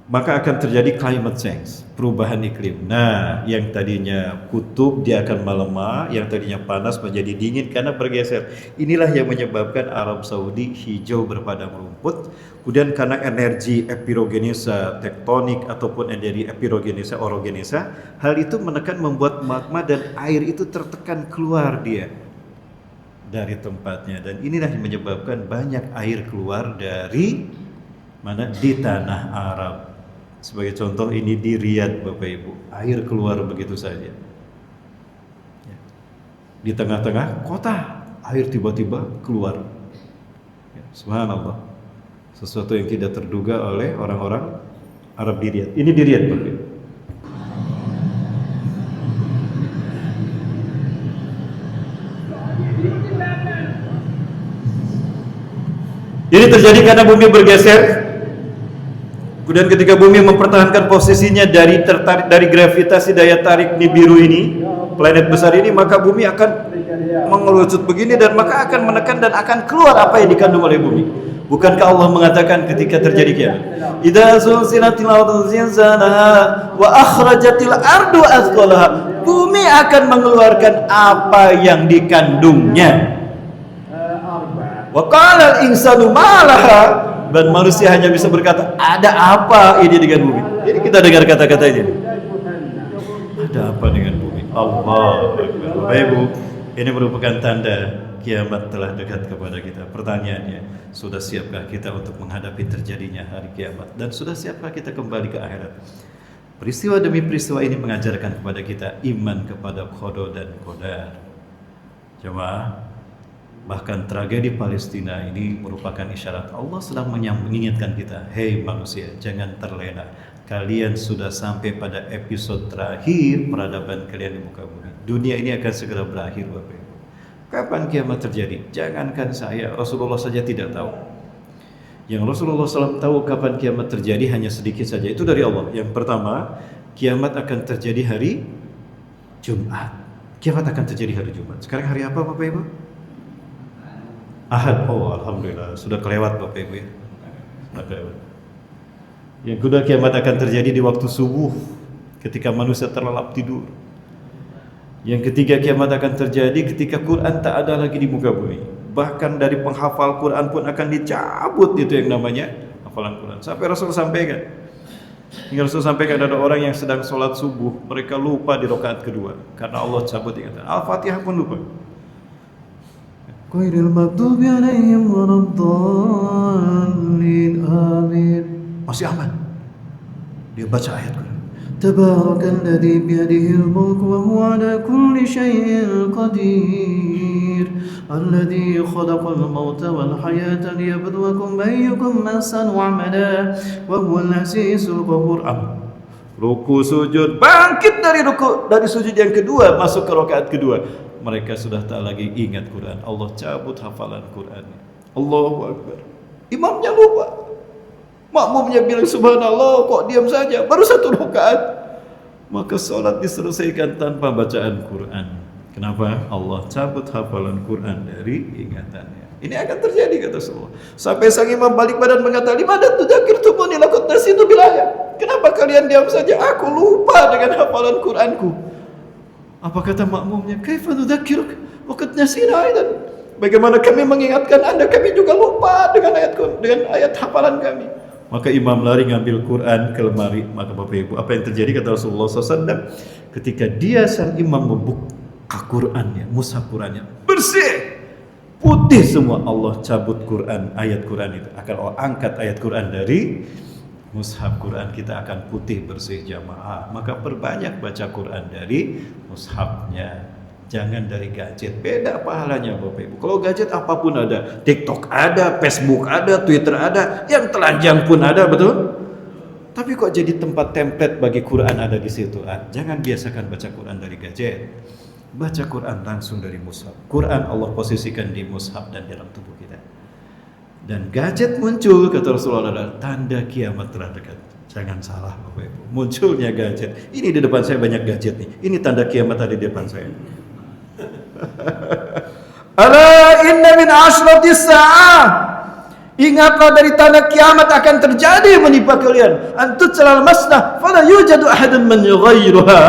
Maka akan terjadi climate change, perubahan iklim. Nah, yang tadinya kutub dia akan melemah, yang tadinya panas menjadi dingin karena bergeser. Inilah yang menyebabkan Arab Saudi hijau berpadang rumput. Kemudian karena energi epirogenesa tektonik ataupun energi epirogenesa orogenesa, hal itu membuat magma dan air itu tertekan keluar dia dari tempatnya, dan inilah yang menyebabkan banyak air keluar dari mana? Di tanah Arab. Sebagai contoh ini di Riyadh Bapak Ibu, air keluar begitu saja. Ya. Di tengah-tengah kota, air tiba-tiba keluar. Ya, subhanallah. Sesuatu yang tidak terduga oleh orang-orang Arab di Riyadh. Ini di Riyadh Bapak Ibu. Ini terjadi karena bumi bergeser. Kemudian ketika bumi mempertahankan posisinya dari gravitasi daya tarik Nibiru ini, planet besar ini, maka bumi akan mengerucut begini dan maka akan menekan dan akan keluar apa yang dikandung oleh bumi. Bukankah Allah mengatakan ketika terjadi kiamat, idza zulzilatil ardu zilzalaha wa akhrajatil ardu athqalaha, bumi akan mengeluarkan apa yang dikandungnya. Wa qala al-insanu ma laha, dan manusia hanya bisa berkata, ada apa ini dengan bumi? Jadi kita dengar kata-kata ini. Ada apa dengan bumi? Allah Akbar. Bapak Ibu, ini merupakan tanda kiamat telah dekat kepada kita. Pertanyaannya, sudah siapkah kita untuk menghadapi terjadinya hari kiamat? Dan sudah siapkah kita kembali ke akhirat? Peristiwa demi peristiwa ini mengajarkan kepada kita iman kepada qada dan qadar. Jemaah, bahkan tragedi Palestina ini merupakan isyarat Allah sedang mengingatkan kita, hei manusia, jangan terlena. Kalian sudah sampai pada episode terakhir peradaban kalian di muka bumi. Dunia ini akan segera berakhir Bapak Ibu. Kapan kiamat terjadi? Jangankan saya, Rasulullah saja tidak tahu. Yang Rasulullah SAW tahu kapan kiamat terjadi hanya sedikit saja. Itu dari Allah. Yang pertama, kiamat akan terjadi hari Jumat. Kiamat akan terjadi hari Jumat. Sekarang hari apa Bapak Ibu? Ahad. Oh, alhamdulillah, sudah kelewat Bapak Ibu ya. Sudah kelewat. Yang kedua, kiamat akan terjadi di waktu subuh ketika manusia terlelap tidur. Yang ketiga, kiamat akan terjadi ketika Quran tak ada lagi di muka bumi. Bahkan dari penghafal Quran pun akan dicabut itu yang namanya hafalan Quran. Sampai Rasul sampaikan. Hingga Rasul sampaikan ada orang yang sedang sholat subuh, mereka lupa di rakaat kedua karena Allah cabut ingatan. Al-Fatihah pun lupa. Ghairil maghdubi 'alaihim waladdallin. Amin. Masih aman. Dia baca ayat Quran. Tabarakalladzi biyadihil mulku wa huwa 'ala kulli syai'in qadir. Alladzi khalaqal mauta wal hayata liyabluwakum ayyukum ahsanu 'amala wa huwal 'azizul ghafur. Ruku sujud, bangkit dari sujud yang kedua masuk ke rakaat kedua. Mereka sudah tak lagi ingat Quran. Allah cabut hafalan Quran. Allahu Akbar. Imamnya lupa. Makmumnya bilang subhanallah, kok diam saja? Baru satu rakaat. Maka sholat diselesaikan tanpa bacaan Quran. Kenapa? Allah cabut hafalan Quran dari ingatannya. Ini akan terjadi kata Rasulullah. Sampai sang imam balik badan mengatakan, "Limadza tudzakirtumuni laqad nasitu bil ayat?" Kenapa kalian diam saja? Aku lupa dengan hafalan Qur'anku. Apa kata makmumnya? "Kaifa nudzakiruk wa qad nasina aidan?" Bagaimana kami mengingatkan Anda, kami juga lupa dengan ayat hafalan kami. Maka imam lari ngambil Quran ke lemari. Maka Bapak Ibu, apa yang terjadi kata Rasulullah SAW? Ketika dia sang imam membuka Qurannya, mushaf Qurannya, bersih, putih semua. Allah cabut Quran, ayat Quran itu. Akan Allah angkat ayat Quran dari mushaf Quran, kita akan putih bersih jamaah. Maka perbanyak baca Quran dari mushafnya. Jangan dari gadget. Beda pahalanya Bapak Ibu. Kalau gadget apapun ada, TikTok ada, Facebook ada, Twitter ada, yang telanjang pun ada, betul? Tapi kok jadi tempat template bagi Quran ada di situ? Jangan biasakan baca Quran dari gadget. Baca Quran langsung dari mushaf. Quran Allah posisikan di mushaf dan dalam tubuh kita. Dan gadget muncul kata Rasulullah adalah tanda kiamat telah dekat. Jangan salah Bapak Ibu. Munculnya gadget. Ini di depan saya banyak gadget nih. Ini tanda kiamat ada di depan saya. Ala inna min asratis sa'ah. Ingatlah dari tanda kiamat akan terjadi menimpa kalian. Antutsalal masnah fala yujadu ahadun man yughayyiruha.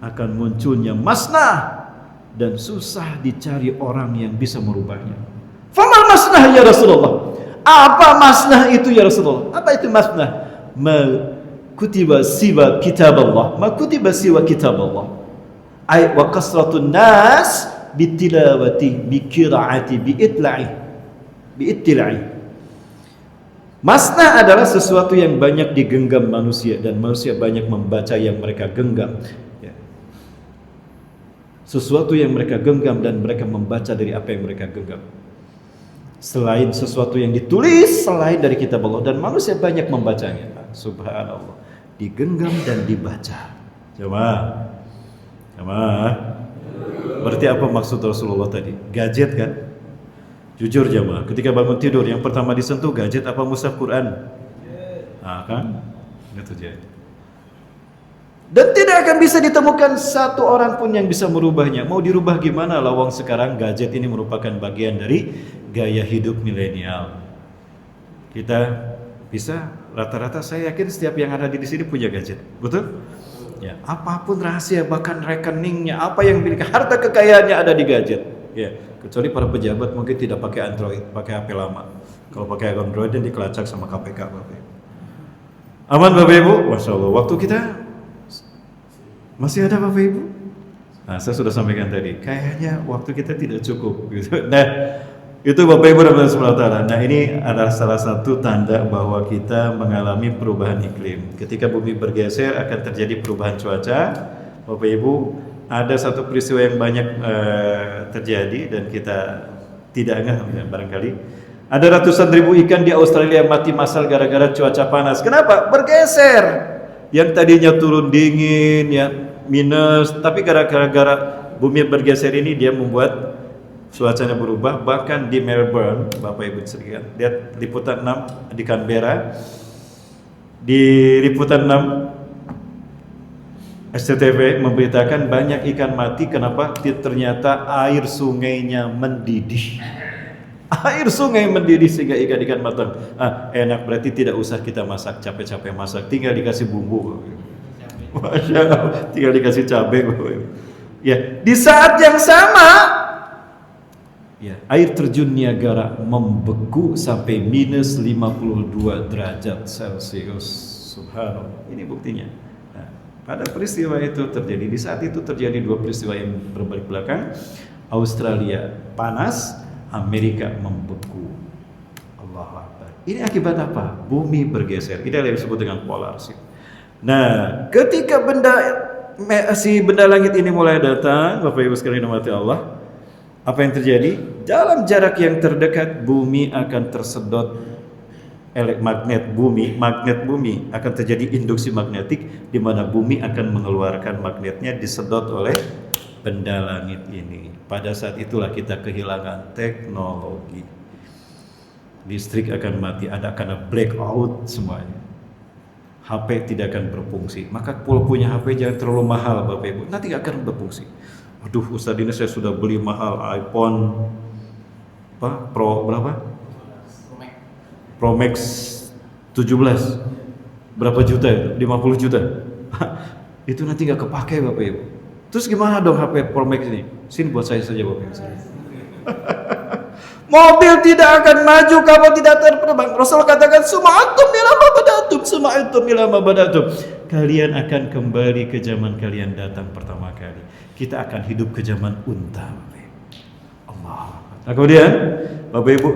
Akan munculnya masnah dan susah dicari orang yang bisa merubahnya. Famal masnah ya Rasulullah? Apa masnah itu ya Rasulullah? Apa itu masnah? Ma kutiba siwa kitab Allah. Ma kutiba siwa kitab Allah. Ay wa kasratun nas bitilawati bikiraati biitla'i. Masnah adalah sesuatu yang banyak digenggam manusia dan manusia banyak membaca yang mereka genggam. Sesuatu yang mereka genggam dan mereka membaca dari apa yang mereka genggam. Selain sesuatu yang ditulis selain dari kitab Allah, dan manusia banyak membacanya. Subhanallah, digenggam dan dibaca. Jemaah, berarti apa maksud Rasulullah tadi? Gadget kan? Jujur jemaah, ketika bangun tidur yang pertama disentuh gadget apa mushaf Quran? Kan? Itu jadi. Dan tidak akan bisa ditemukan satu orang pun yang bisa merubahnya. Mau dirubah gimana? Lawang sekarang gadget ini merupakan bagian dari gaya hidup milenial. Kita bisa rata-rata, saya yakin setiap yang ada di sini punya gadget, betul? Ya, apapun rahasia, bahkan rekeningnya, apa yang milik harta kekayaannya ada di gadget. Ya, kecuali para pejabat mungkin tidak pakai Android, pakai HP lama. Kalau pakai Android dan dikelacak sama KPK, Bapak Ibu. Aman Bapak Ibu? Masya Allah, waktu kita masih ada Bapak Ibu? Nah, saya sudah sampaikan tadi, kayaknya waktu kita tidak cukup gitu. Nah, itu Bapak Ibu dan Saudara. Nah, ini adalah salah satu tanda bahwa kita mengalami perubahan iklim. Ketika bumi bergeser akan terjadi perubahan cuaca. Bapak Ibu, ada satu peristiwa yang banyak terjadi dan kita tidak ngeh barangkali. Ada ratusan ribu ikan di Australia mati massal gara-gara cuaca panas. Kenapa? Bergeser. Yang tadinya turun dingin ya minus, tapi gara-gara bumi bergeser ini dia membuat cuacanya berubah. Bahkan di Melbourne, Bapak Ibu sekalian, lihat liputan 6 di Canberra. Di liputan 6 SCTV memberitakan banyak ikan mati. Kenapa? Ternyata air sungainya mendidih. Air sungai mendidih sehingga ikan-ikan matang. Enak, berarti tidak usah kita masak, capek-capek masak, tinggal dikasih bumbu. Masya Allah, tinggal dikasih cabai. Ya, di saat yang sama, ya, air terjun Niagara membeku sampai minus 52 derajat Celcius. Subhanallah, ini buktinya. Nah, pada peristiwa itu terjadi, di saat itu terjadi dua peristiwa yang berbalik belakang. Australia panas, Amerika membeku. Allahu Akbar. Ini akibat apa? Bumi bergeser. Ini yang disebut dengan polar shift. Nah, ketika benda langit ini mulai datang, Bapak Ibu sekalian rahmati Allah, apa yang terjadi? Dalam jarak yang terdekat, bumi akan tersedot magnet bumi akan terjadi induksi magnetik, di mana bumi akan mengeluarkan magnetnya disedot oleh benda langit ini. Pada saat itulah kita kehilangan teknologi. Listrik akan mati, ada karena blackout semuanya. HP tidak akan berfungsi. Maka kalau punya HP jangan terlalu mahal Bapak Ibu, nanti akan berfungsi. Aduh Ustaz, ini saya sudah beli mahal iPhone Pro berapa? Pro Max 17. Berapa juta itu? 50 juta. Itu nanti nggak kepake Bapak Ibu. Terus gimana dong HP Pro Max ini? Sini buat saya saja Bapak Ibu. Mobil tidak akan maju kalau tidak terbang. Rasul katakan suma'atum ilama badatum, suma'atum ilama badatum. Kalian akan kembali ke zaman kalian datang pertama kali. Kita akan hidup ke zaman unta. Allah. Nah, kemudian Bapak Ibu,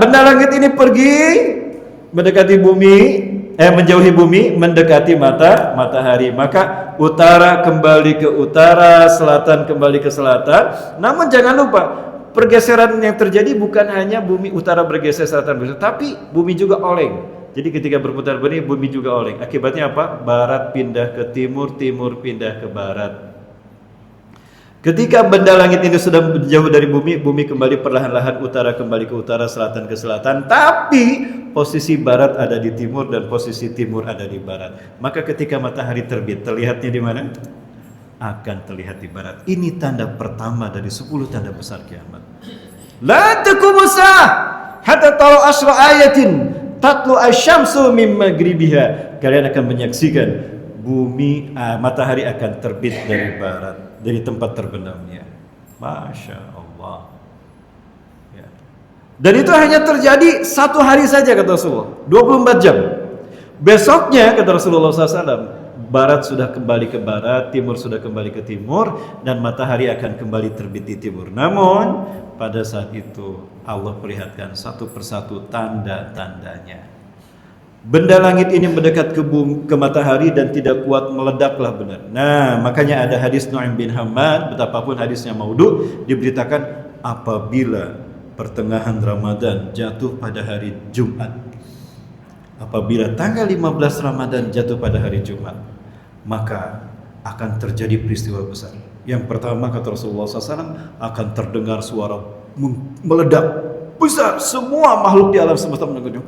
benda langit ini pergi mendekati bumi, menjauhi bumi, mendekati matahari. Maka utara kembali ke utara, selatan kembali ke selatan. Namun jangan lupa, pergeseran yang terjadi bukan hanya bumi utara bergeser selatan bergeser, tapi bumi juga oleng. Jadi ketika berputar balik bumi juga oleng. Akibatnya apa? Barat pindah ke timur, timur pindah ke barat. Ketika benda langit ini sudah jauh dari bumi, bumi kembali perlahan-lahan utara kembali ke utara, selatan ke selatan. Tapi posisi barat ada di timur dan posisi timur ada di barat. Maka ketika matahari terbit, terlihatnya di mana? Akan terlihat di barat. Ini tanda pertama dari 10 tanda besar kiamat. La taqumu sa'ah hatta tara asra ayatin tatlu asy-syamsu min maghribiha. Kalian akan menyaksikan matahari akan terbit dari barat, dari tempat terbenamnya. Masya Allah. Ya. Dan itu hanya terjadi 1 hari saja kata Rasulullah, 24 jam. Besoknya kata Rasulullah SAW, barat sudah kembali ke barat, timur sudah kembali ke timur, dan matahari akan kembali terbit di timur. Namun pada saat itu Allah perlihatkan satu persatu tanda-tandanya. Benda langit ini mendekat ke matahari dan tidak kuat, meledaklah benar. Nah, makanya ada hadis Nu'aim bin Hammad, betapapun hadisnya maudhu, diberitakan apabila pertengahan Ramadan jatuh pada hari Jumat, apabila tanggal 15 Ramadan jatuh pada hari Jumat, maka akan terjadi peristiwa besar. Yang pertama kata Rasulullah SAW, akan terdengar suara meledak besar, semua makhluk di alam semesta mendengarnya.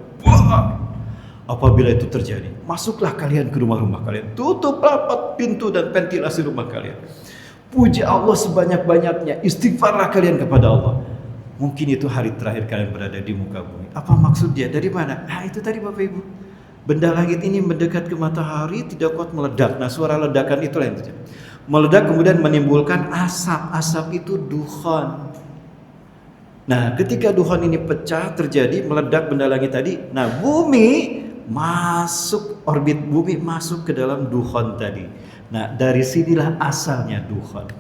Apabila itu terjadi, masuklah kalian ke rumah-rumah kalian, tutup rapat pintu dan ventilasi rumah kalian, puji Allah sebanyak-banyaknya, istighfarlah kalian kepada Allah. Mungkin itu hari terakhir kalian berada di muka bumi. Apa maksud dia? Dari mana? Nah, itu tadi Bapak Ibu, benda langit ini mendekat ke matahari, tidak kuat, meledak. Nah, suara ledakan itulah yang terjadi. Meledak kemudian menimbulkan asap. Asap itu dukhan. Nah, ketika dukhan ini pecah, terjadi meledak benda langit tadi. Nah, bumi masuk, orbit bumi masuk ke dalam dukhan tadi. Nah, dari sinilah asalnya dukhan.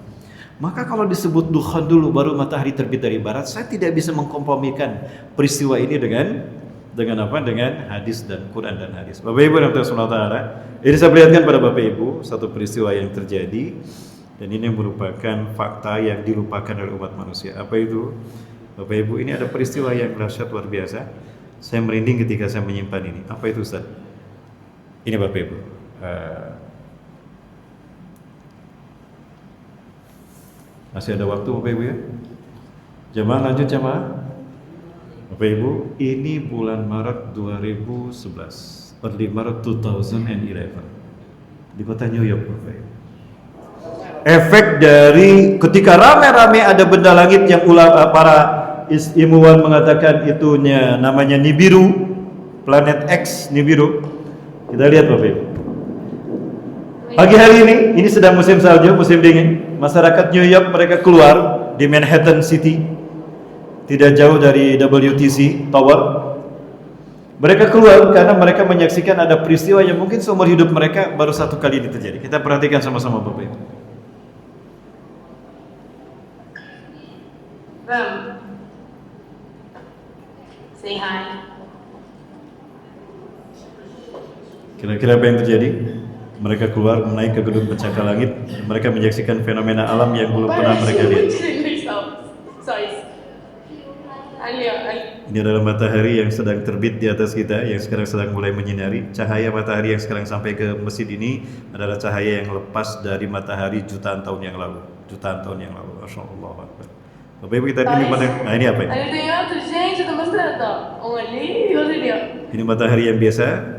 Maka kalau disebut dukhan dulu baru matahari terbit dari barat, saya tidak bisa mengkompromikan peristiwa ini dengan apa? Dengan hadis dan Quran dan hadis. Bapak Ibu dan Rasulullah Ta'ala, ini saya perlihatkan pada Bapak Ibu satu peristiwa yang terjadi, dan ini merupakan fakta yang dilupakan oleh umat manusia. Apa itu? Bapak Ibu, ini ada peristiwa yang dahsyat luar biasa. Saya merinding ketika saya menyimpan ini. Apa itu Ustaz? Ini Bapak Ibu. Masih ada waktu Bapak Ibu ya? Jamaah lanjut jamaah. Bapak Ibu, ini bulan Maret 2011. Early Maret 2011 di kota New York Bapak Ibu. Efek dari ketika rame-rame ada benda langit yang para ilmuwan mengatakan itunya namanya Nibiru, planet X Nibiru. Kita lihat Bapak Ibu. Pagi hari ini sedang musim salju, musim dingin. Masyarakat New York mereka keluar di Manhattan City, tidak jauh dari WTC Tower. Mereka keluar karena mereka menyaksikan ada peristiwa yang mungkin seumur hidup mereka baru 1 kali ini terjadi. Kita perhatikan sama-sama Bapak Ibu. Say hi. Kira-kira apa yang terjadi? Mereka keluar menaik ke gedung pencakar langit. Mereka menyaksikan fenomena alam yang belum pernah mereka lihat. Ini adalah matahari yang sedang terbit di atas kita, yang sekarang sedang mulai menyinari. Cahaya matahari yang sekarang sampai ke masjid ini adalah cahaya yang lepas dari matahari jutaan tahun yang lalu. Jutaan tahun yang lalu. Masya Allah. Bapak Ibu, kita ini mana? Nah, ini apa ini? Ini matahari yang biasa.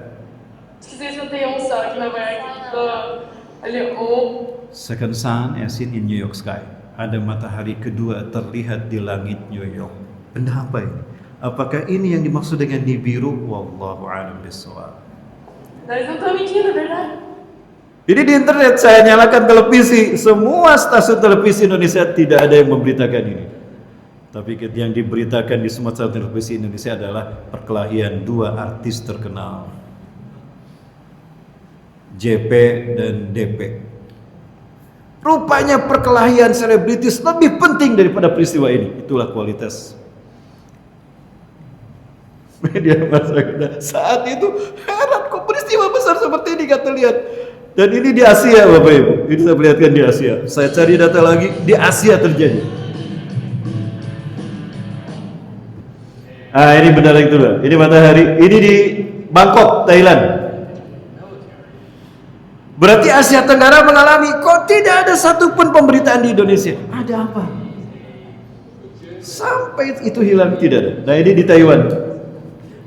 Second sun as seen in New York sky. Ada matahari kedua terlihat di langit New York. Benda apa ini? Apakah ini yang dimaksud dengan Nibiru? Wallahu a'lam bishawab. Dari itu mentira, verdade? Jadi di internet saya nyalakan televisi, semua stasiun televisi Indonesia tidak ada yang memberitakan ini. Tapi yang diberitakan di semua stasiun televisi Indonesia adalah perkelahian dua artis terkenal, JP dan DP. Rupanya perkelahian selebritis lebih penting daripada peristiwa ini. Itulah kualitas media massa kita saat itu. Heran, kok peristiwa besar seperti ini kata lihat. Dan ini di Asia Bapak Ibu. Ini saya perlihatkan di Asia. Saya cari data lagi, di Asia terjadi. Ini benda lagi itu lah. Ini matahari. Ini di Bangkok, Thailand. Berarti Asia Tenggara mengalami, kok tidak ada satupun pemberitaan di Indonesia. Ada apa? Sampai itu hilang, tidak ada. Nah ini di Taiwan.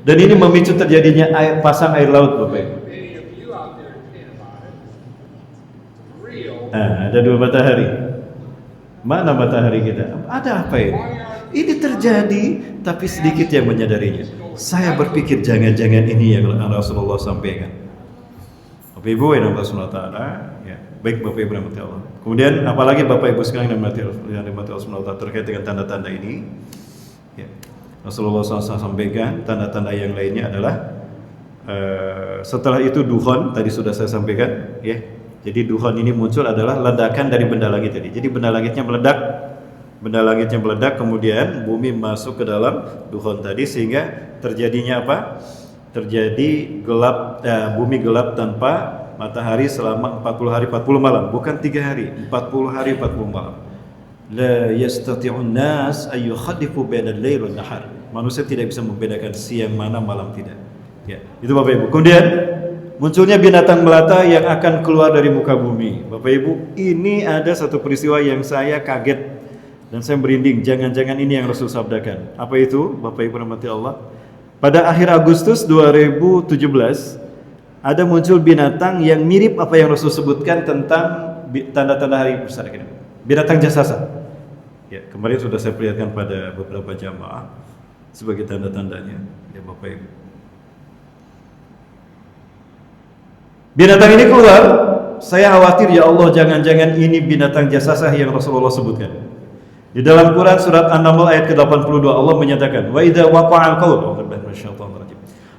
Dan ini memicu terjadinya pasang air laut Bapak Ibu. Ada dua matahari. Mana matahari kita? Ada apa ini? Ini terjadi, tapi sedikit yang menyadarinya. Saya berpikir jangan-jangan ini yang Rasulullah sampaikan. Bapak Ibu yang Allah Taala, ya. Baik Bapak Ibu yang Allah. Kemudian apalagi Bapak Ibu sekalian yang dimati Allah terkait dengan tanda-tanda ini. Ya. Rasulullah SAW sampaikan tanda-tanda yang lainnya adalah setelah itu dukhon tadi sudah saya sampaikan, ya. Jadi dukhon ini muncul adalah ledakan dari benda langit tadi. Jadi benda langitnya meledak, kemudian bumi masuk ke dalam dukhon tadi sehingga terjadinya apa? Terjadi gelap, bumi gelap tanpa matahari selama 40 hari 40 malam, bukan 3 hari, 40 hari 40 malam. La yastati'un nas ay yukhaddifu bainal lail wan nahar. Manusia tidak bisa membedakan siang mana malam tidak. Ya, itu Bapak Ibu. Kemudian munculnya binatang melata yang akan keluar dari muka bumi. Bapak Ibu, ini ada satu peristiwa yang saya kaget dan saya merinding. Jangan-jangan ini yang Rasul sabdakan. Apa itu? Bapak Ibu rahmati Allah. Pada akhir Agustus 2017 ada muncul binatang yang mirip apa yang Rasul sebutkan tentang tanda-tanda hari besar ini. Binatang jasasa. Ya, kemarin sudah saya perlihatkan pada beberapa jamaah sebagai tanda-tandanya. Ya Bapak Ibu. Binatang ini keluar, saya khawatir ya Allah jangan-jangan ini binatang jasasah yang Rasulullah sebutkan. Di dalam Quran surat An-Naml ayat ke-82 Allah menyatakan, "Wa idza waqa'al qaul",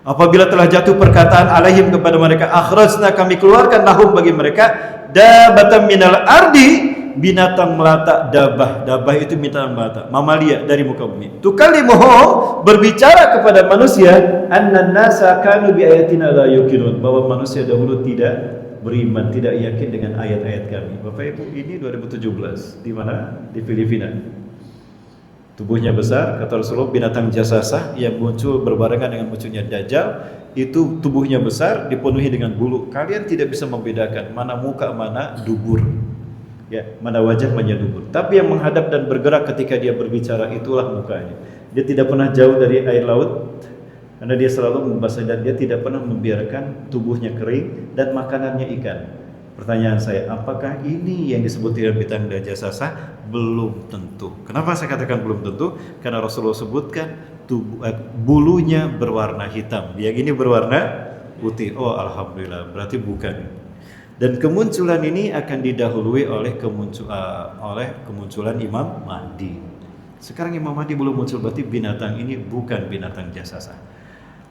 apabila telah jatuh perkataan alaihim kepada mereka, akhrajna, kami keluarkan lahum bagi mereka dabatan minal ardi, binatang melata. Dabah itu binatang melata, mamalia dari muka bumi. Tukallimuhum, berbicara kepada manusia, annan nasa kanu bi ayatina la yuqinun, bahwa manusia dahulu tidak beriman, tidak yakin dengan ayat-ayat kami. Bapak Ibu, ini 2017 di mana? Di Filipina. Tubuhnya besar, kata Rasulullah, binatang jasasah yang muncul berbarengan dengan munculnya Dajjal. Itu tubuhnya besar, dipenuhi dengan bulu. Kalian tidak bisa membedakan mana muka, mana dubur. Ya, mana wajah, mana dubur. Tapi yang menghadap dan bergerak ketika dia berbicara itulah mukanya. Dia tidak pernah jauh dari air laut, karena dia selalu membasahi dan dia tidak pernah membiarkan tubuhnya kering dan makanannya ikan. Pertanyaan saya, apakah ini yang disebut dengan bintang jasasah? Belum tentu. Kenapa saya katakan belum tentu? Karena Rasulullah sebutkan bulunya berwarna hitam, yang ini berwarna putih. Oh, alhamdulillah, berarti bukan. Dan kemunculan ini akan didahului oleh kemunculan Imam Mahdi. Sekarang Imam Mahdi belum muncul, berarti binatang ini bukan binatang jasasah.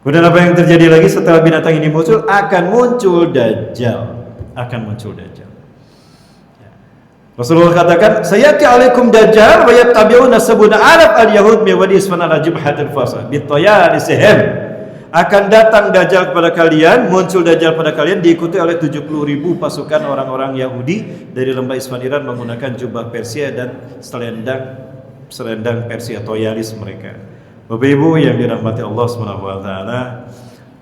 Kemudian apa yang terjadi lagi setelah binatang ini muncul? Akan muncul Dajjal. Rasulullah katakan, sayati alaikum dajjal wa yattabi'una sabuna alaf al-yahud min wadi isfana al-jibhatil fasa bitayarisihim. Akan datang Dajjal kepada kalian, muncul Dajjal pada kalian, diikuti oleh 70.000 pasukan orang-orang Yahudi dari lembah Isfahan Iran menggunakan jubah Persia dan selendang Persia atau yaris mereka. Bapak Ibu yang dirahmati Allah Subhanahu wa taala.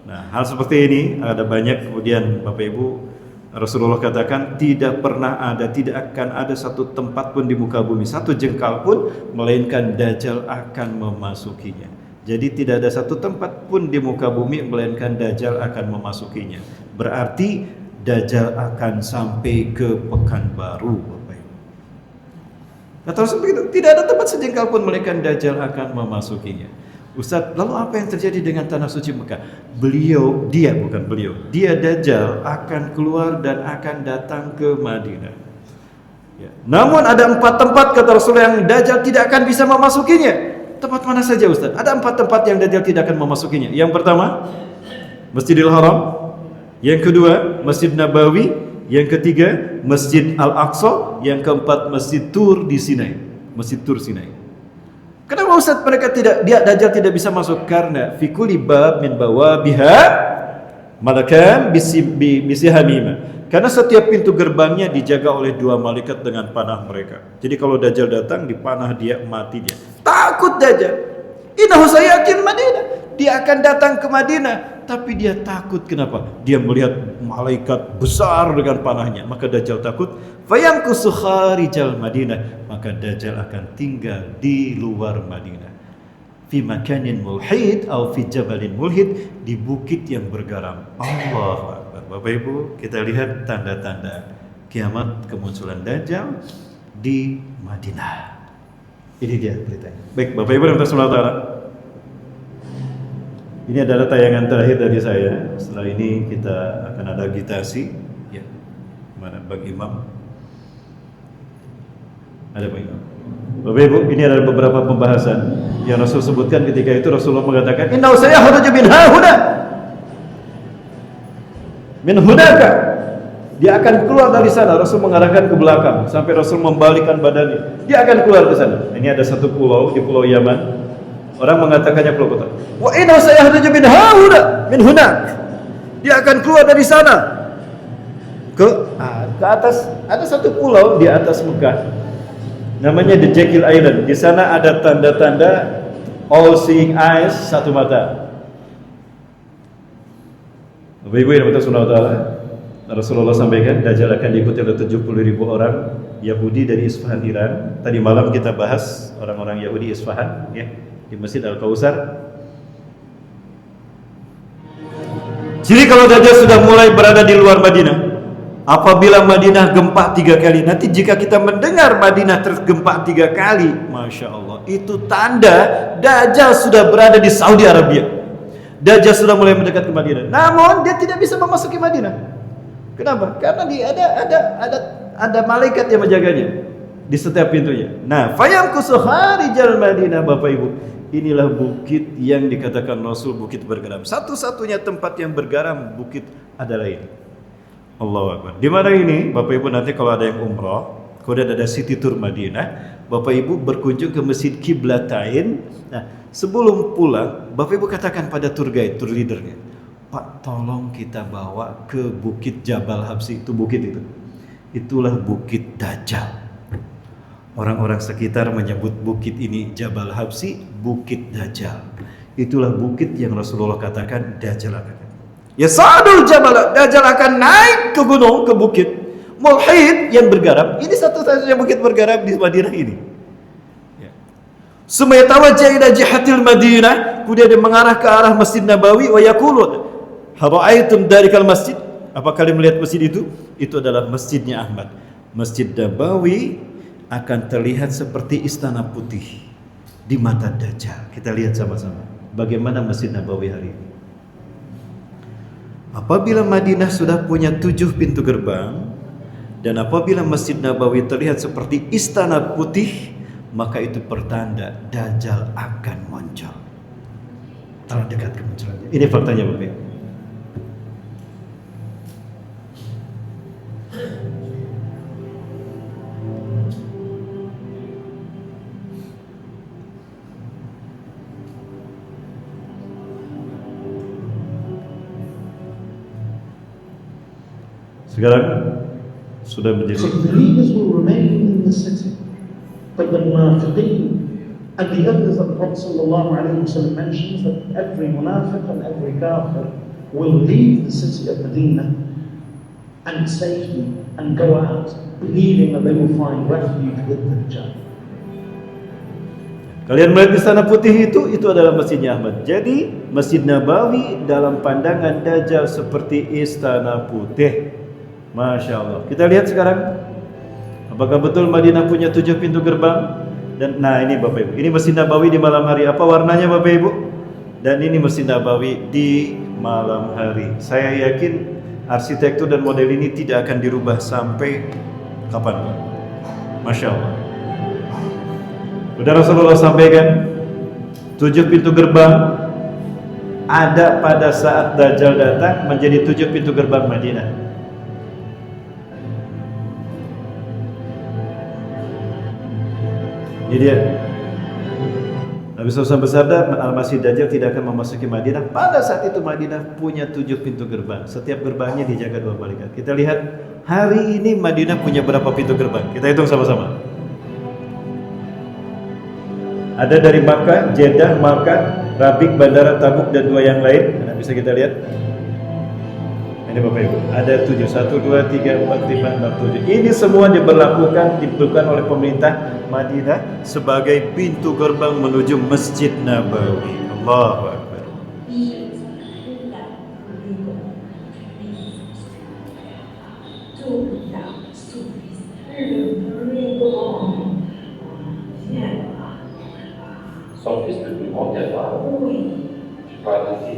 Nah, hal seperti ini ada banyak. Kemudian Bapak Ibu, Rasulullah katakan tidak akan ada satu tempat pun di muka bumi, satu jengkal pun, melainkan Dajjal akan memasukinya. Jadi tidak ada satu tempat pun di muka bumi melainkan Dajjal akan memasukinya. Berarti Dajjal akan sampai ke Pekanbaru, Bapak Ibu. Kata Rasul begitu, tidak ada tempat sejengkal pun melainkan Dajjal akan memasukinya. Ustaz, lalu apa yang terjadi dengan tanah suci Mekah? Dia Dajjal akan keluar dan akan datang ke Madinah. Ya. Namun ada 4 tempat kata Rasul yang Dajjal tidak akan bisa memasukinya. Tempat mana saja Ustaz? Ada 4 tempat yang Dajjal tidak akan memasukinya. Yang pertama, Masjidil Haram. Yang kedua, Masjid Nabawi. Yang ketiga, Masjid Al-Aqsa. Yang keempat, Masjid Tur di Sinai. Masjid Tur Sinai. Kenapa Ustaz Dajjal tidak bisa masuk? Karena fi kulli bab min bawabiha malakan bisihamima. Karena setiap pintu gerbangnya dijaga oleh 2 malaikat dengan panah mereka. Jadi kalau Dajjal datang, dipanah dia, mati dia. Takut Dajjal. Innahu sayatin Madinah. Dia akan datang ke Madinah, tapi dia takut. Kenapa? Dia melihat malaikat besar dengan panahnya, maka Dajjal takut. Fayamkusu kharijal Madinah, maka Dajjal akan tinggal di luar Madinah. Fi makanin mulhid atau fi jabalin mulhid, di bukit yang bergaram. Allahu Akbar. Bapak Ibu, kita lihat tanda-tanda kiamat kemunculan Dajjal di Madinah. Ini dia beritanya. Baik, Bapak Ibu dan Saudara, ini adalah tayangan terakhir dari saya. Setelah ini kita akan ada agitasi. Ya, mana Bang Imam? Ada Bang Imam. Bapak Ibu, ini adalah beberapa pembahasan yang Rasul sebutkan ketika itu. Rasulullah mengatakan, Inna saya kharuju min hahuna, min hunaka. Dia akan keluar dari sana. Rasul mengarahkan ke belakang sampai Rasul membalikkan badannya. Dia akan keluar ke sana. Ini ada satu pulau di Pulau Yaman. Orang mengatakannya pulau kota. Wa inna sayahruju min hauna min hunak. Dia akan keluar dari sana ke atas. Ada satu pulau di atas Mekah. Namanya The Jekyll Island. Di sana ada tanda-tanda all seeing eyes, satu mata. Ibu-ibu yang berkata Subhanahu wa taala, Rasulullah sampaikan Dajjal akan diikuti oleh 70.000 orang Yahudi dari Isfahan, Iran. Tadi malam kita bahas orang-orang Yahudi Isfahan, ya, di Masjid Al-Kausar. Jadi kalau Dajjal sudah mulai berada di luar Madinah, apabila Madinah gempa 3 kali, nanti jika kita mendengar Madinah tergempa 3 kali, Masya Allah, itu tanda Dajjal sudah berada di Saudi Arabia. Dajjal sudah mulai mendekat ke Madinah. Namun dia tidak bisa memasuki Madinah. Kenapa? Karena ada malaikat yang menjaganya di setiap pintunya. Nah, fayamkusu kharijal Madinah, Bapak Ibu. Inilah bukit yang dikatakan Rasul bukit bergaram. Satu-satunya tempat yang bergaram bukit adalah ini. Allahu Akbar. Di mana ini? Bapak Ibu nanti kalau ada yang umrah, kemudian ada City Tour Madinah, Bapak Ibu berkunjung ke Masjid Qiblatain. Nah, sebelum pulang, Bapak Ibu katakan pada tour guide, tour leadernya, Pak, tolong kita bawa ke Bukit Jabal Habsi. Itu bukit itu. Itulah Bukit Dajjal. Orang-orang sekitar menyebut bukit ini Jabal Habsi, Bukit Dajjal. Itulah bukit yang Rasulullah katakan Dajjal akan. Ya sa'adul jabal, Dajjal akan naik ke gunung, ke bukit mulhid yang bergaram. Ini satu-satunya bukit bergaram di Madinah ini. Ya. Summa yatawajjah ila jihatil Madinah, kemudian dia mengarah ke arah Masjid Nabawi wa yaqulu hara'aitum darikal masjid. Apa kalian melihat masjid itu? Itu adalah masjidnya Ahmad. Masjid Nabawi akan terlihat seperti istana putih di mata Dajjal. Kita lihat sama-sama bagaimana Masjid Nabawi hari ini. Apabila Madinah sudah punya 7 pintu gerbang, dan apabila Masjid Nabawi terlihat seperti istana putih, maka itu pertanda Dajjal akan muncul. Telah dekat kemunculannya. Ini faktanya, Bapak Ibu. Sekarang sudah menjadi. So the believers will remain in the city, but the munafiqeen and the others that the Prophet ﷺ mentions that every munafiq and every kafir will leave the city of Medina and safety and go out, believing that they will find refuge with the Dajjal. Kalian melihat istana putih itu adalah masjidnya Ahmad. Jadi Masjid Nabawi dalam pandangan Dajjal seperti istana putih. Masya Allah. Kita lihat sekarang Apakah betul Madinah punya 7 pintu gerbang? Dan nah ini Bapak Ibu, ini Masjid Nabawi di malam hari. Apa warnanya Bapak Ibu? Dan ini Masjid Nabawi di malam hari. Saya yakin arsitektur dan model ini tidak akan dirubah sampai kapan Pak? Masya Allah. Sudah Rasulullah sampaikan 7 pintu gerbang ada pada saat Dajjal datang menjadi 7 pintu gerbang Madinah. Ini dia. Nabi SAW bersabda, Al-Masih Dajjal tidak akan memasuki Madinah. Pada saat itu Madinah punya 7 pintu gerbang. Setiap gerbangnya dijaga 2 malaikat. Kita lihat hari ini Madinah punya berapa pintu gerbang? Kita hitung sama-sama. Ada dari Makkah, Jeddah, Makkah, Rabik, Bandara Tabuk dan 2 yang lain. Nah, bisa kita lihat. Ini Bapak Ibu, ada 7, 1, 2, 3, 4, 5, 6, 7. Ini semua diberlakukan oleh pemerintah Madinah sebagai pintu gerbang menuju Masjid Nabawi. Allahu Akbar. Son fils le plus grand gamin. Oui. Tu parles de qui?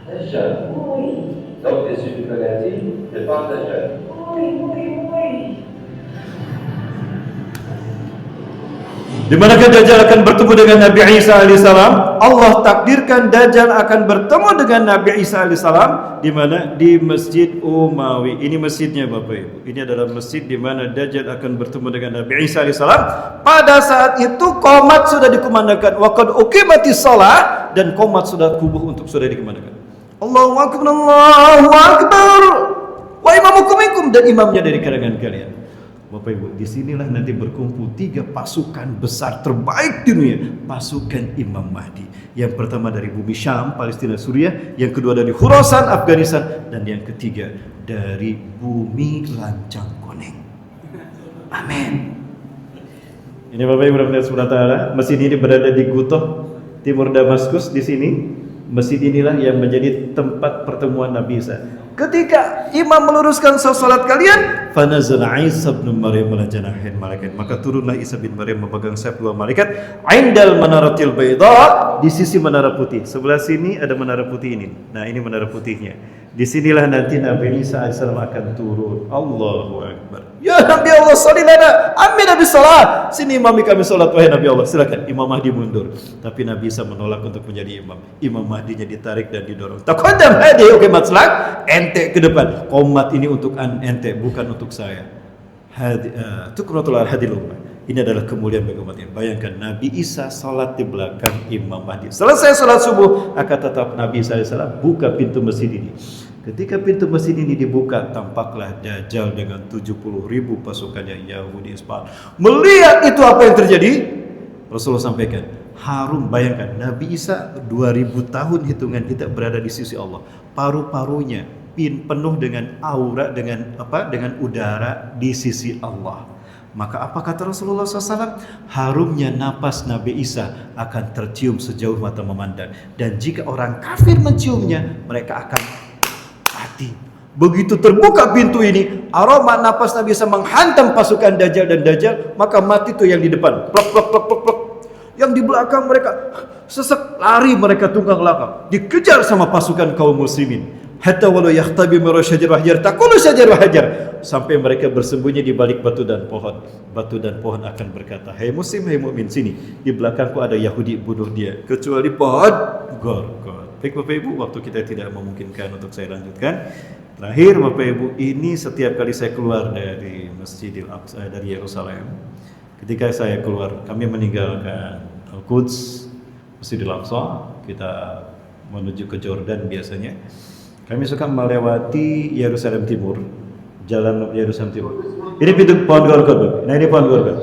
Dajjal. Oui. Donc Jésus nous l'a dit, je parle de Dajjal. Oui. Di manakah Dajjal akan bertemu dengan Nabi Isa alaihissalam? Allah takdirkan Dajjal akan bertemu dengan Nabi Isa alaihissalam di mana? Di Masjid Umawi. Ini masjidnya Bapak Ibu. Ini adalah masjid di mana Dajjal akan bertemu dengan Nabi Isa alaihissalam. Pada saat itu qomat sudah dikumandangkan, wa qad uqimatis shalah, dan qomat sudah kubuh untuk sudah dikumandangkan. Allahu akbar, Allahu akbar. Wa imamukum minkum, dan imamnya dari kalangan kalian. Bapak Ibu, disinilah nanti berkumpul 3 pasukan besar terbaik di dunia. Pasukan Imam Mahdi. Yang pertama dari bumi Syam, Palestina, Suriah. Yang kedua dari Khurasan, Afghanistan. Dan yang ketiga dari bumi Lancang Kuning. Amin. Ini Bapak Ibu SWT, masjid ini berada di Gutoh, timur Damaskus. Di sini, masjid inilah yang menjadi tempat pertemuan Nabi Isa. Ketika imam meluruskan salat kalian, fanazala Isa bin Maryam ala janahin malaikat, maka turunlah Isa bin Maryam memegang sayap 2 malaikat indal manaratil bayda, di sisi menara putih. Sebelah sini ada menara putih ini. Nah, ini menara putihnya. Disinilah nanti Nabi Isa AS akan turun. Allahu Akbar. Ya Nabi Allah, sholli lana, amin Nabi salat. Sini imami kami salat, wahai Nabi Allah. Silakan. Imam Mahdi mundur. Tapi Nabi Isa menolak untuk menjadi imam. Imam Mahdinya ditarik dan didorong. Taqaddam hadi, oke matslak. Ente ke depan. Qomat ini untuk ente, bukan untuk saya. Tukratul hadil ummah. Ini adalah kemuliaan bagi umat ini. Bayangkan Nabi Isa salat di belakang Imam Mahdi. Selesai salat subuh, akan tetap Nabi Isa AS buka pintu masjid ini. Ketika pintu masjid ini dibuka, tampaklah Dajjal dengan 70.000 pasukannya Yahudi Isfahan. Melihat itu apa yang terjadi? Rasulullah sampaikan, harum. Bayangkan Nabi Isa 2000 tahun hitungan kita berada di sisi Allah. Paru-parunya penuh dengan aura, dengan udara di sisi Allah. Maka apa kata Rasulullah SAW? Harumnya napas Nabi Isa akan tercium sejauh mata memandang. Dan jika orang kafir menciumnya, mereka akan mati. Begitu terbuka pintu ini, aroma napas Nabi Isa menghantam pasukan Dajjal dan Dajjal, maka mati tuh yang di depan. Plok, plok, plok, plok, plok. Yang di belakang mereka sesek, lari mereka tunggang langgang. Dikejar sama pasukan kaum muslimin. Hatta walau yahtabi min syajar wa hajar taqulu syajar wa hajar, sampai mereka bersembunyi di balik batu dan pohon. Batu dan pohon akan berkata, "Hai muslim, hai mukmin, sini. Di belakangku ada Yahudi, bunuh dia." Kecuali pohon Gorgon. Baik Bapak Ibu, waktu kita tidak memungkinkan untuk saya lanjutkan. Terakhir Bapak Ibu, ini setiap kali saya keluar dari Masjidil Aqsa, dari Yerusalem, ketika saya keluar, kami meninggalkan Al-Quds, Masjidil Aqsa, kita menuju ke Jordan biasanya. Kami suka melewati Yerusalem Timur, jalan Yerusalem Timur. Ini pintu pohon Gorgon. Nah, ini pohon Gorgon.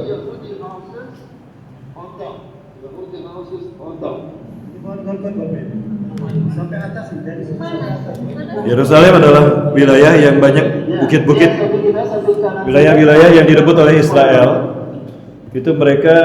Yerusalem adalah wilayah yang banyak bukit-bukit, wilayah-wilayah yang direbut oleh Israel. Itu mereka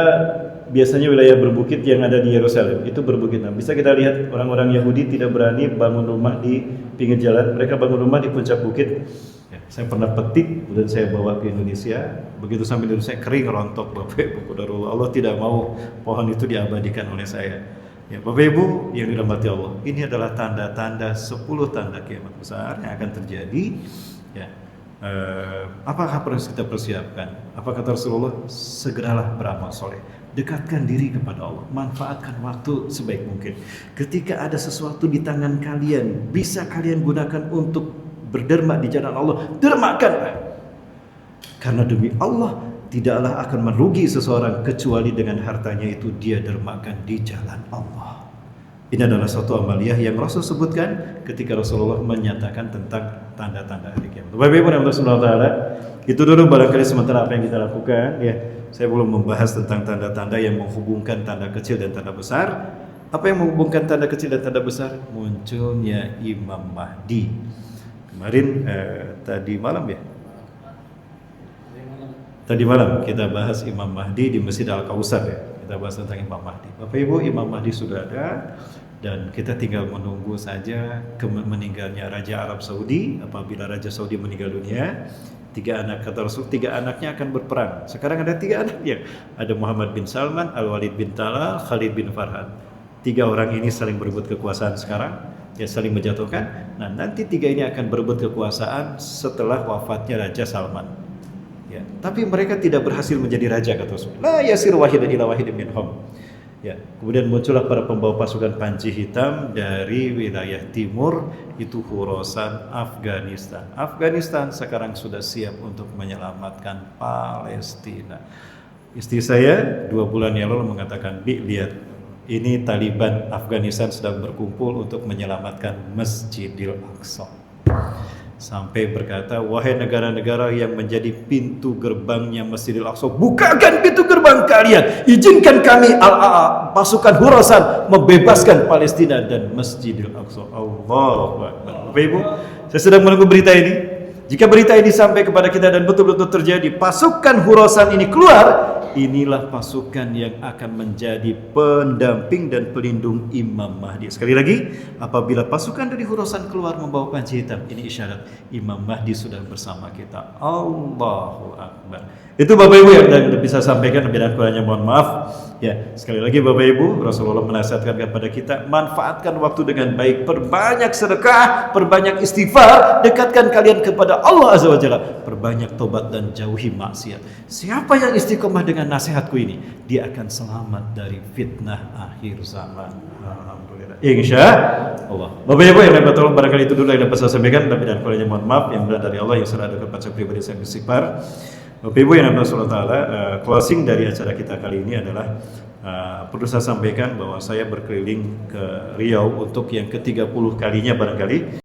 biasanya wilayah berbukit yang ada di Yerusalem itu berbukit. Nah, bisa kita lihat orang-orang Yahudi tidak berani bangun rumah di pinggir jalan, mereka bangun rumah di puncak bukit. Ya. Saya pernah petik, kemudian saya bawa ke Indonesia. Begitu sampai Indonesia kering rontok, Bapak Ibu. Qadarullah, Allah tidak mau pohon itu diabadikan oleh saya. Ya, Bapak Ibu yang dirahmati Allah, ini adalah tanda-tanda 10 tanda kiamat besar yang akan terjadi. Ya, apakah harus kita persiapkan? Apa kata Rasulullah? Segeralah beramal soleh. Dekatkan diri kepada Allah, manfaatkan waktu sebaik mungkin. Ketika ada sesuatu di tangan kalian, bisa kalian gunakan untuk berderma di jalan Allah, dermakanlah. Karena demi Allah, tidaklah akan merugi seseorang kecuali dengan hartanya itu dia dermakan di jalan Allah. Ini adalah suatu amaliyah yang Rasul sebutkan ketika Rasulullah menyatakan tentang tanda-tanda hari kiamat. Bapak Ibu yang Subhanahu wa taala, itu dulu barangkali sementara apa yang kita lakukan ya. Saya belum membahas tentang tanda-tanda yang menghubungkan tanda kecil dan tanda besar. Apa yang menghubungkan tanda kecil dan tanda besar? Munculnya Imam Mahdi. Kemarin tadi malam kita bahas Imam Mahdi di Masjid Al-Kautsar ya. Kita bahas tentang Imam Mahdi. Bapak Ibu, Imam Mahdi sudah ada dan kita tinggal menunggu saja meninggalnya Raja Arab Saudi. Apabila Raja Saudi meninggal dunia, 3 anak kata Rasul, 3 anaknya akan berperang. Sekarang ada 3 anaknya. Ada Muhammad bin Salman, Al-Walid bin Talal, Khalid bin Farhan. 3 orang ini saling berebut kekuasaan sekarang. Ya, saling menjatuhkan. Nah, nanti 3 ini akan berebut kekuasaan setelah wafatnya Raja Salman. Ya, tapi mereka tidak berhasil menjadi raja kata Rasul. La yasir wahidan ila wahidin minhum. Ya, kemudian muncullah para pembawa pasukan panci hitam dari wilayah timur, itu Khurasan, Afghanistan. Afghanistan sekarang sudah siap untuk menyelamatkan Palestina. Istri saya 2 bulan yang lalu mengatakan, "Bi, lihat, ini Taliban Afghanistan sedang berkumpul untuk menyelamatkan Masjidil Aqsa." Sampai berkata, "Wahai negara-negara yang menjadi pintu gerbangnya Masjidil Aqsa, bukakan pintu gerbang kalian. Izinkan kami pasukan Khurasan membebaskan Palestina dan Masjidil Aqsa." Allahu Akbar. Bapak Ibu, saya sedang menunggu berita ini. Jika berita ini sampai kepada kita dan betul-betul terjadi, pasukan Khurasan ini keluar, inilah pasukan yang akan menjadi pendamping dan pelindung Imam Mahdi. Sekali lagi, apabila pasukan dari Khurasan keluar membawa panci hitam, ini isyarat Imam Mahdi sudah bersama kita. Allahu Akbar. Itu Bapak Ibu yang bisa sampaikan, lebih dan kurangnya mohon maaf. Ya, sekali lagi Bapak Ibu, Rasulullah menasihatkan kepada kita, manfaatkan waktu dengan baik, perbanyak sedekah, perbanyak istighfar, dekatkan kalian kepada Allah Azza wa Jalla, perbanyak tobat dan jauhi maksiat. Siapa yang istiqomah dengan nasihatku ini, dia akan selamat dari fitnah akhir zaman. Alhamdulillah. Insya Allah. Bapak Ibu yang dapat tolong, barangkali itu dulu yang dapat saya sampaikan, lebih dan kurangnya mohon maaf. Yang benar dari Allah, yang salah dari saya pribadi, saya beristighfar. Bapak Ibu yang Allah Ta'ala, closing dari acara kita kali ini adalah perlu saya sampaikan bahwa saya berkeliling ke Riau untuk yang ke-30 kalinya barangkali.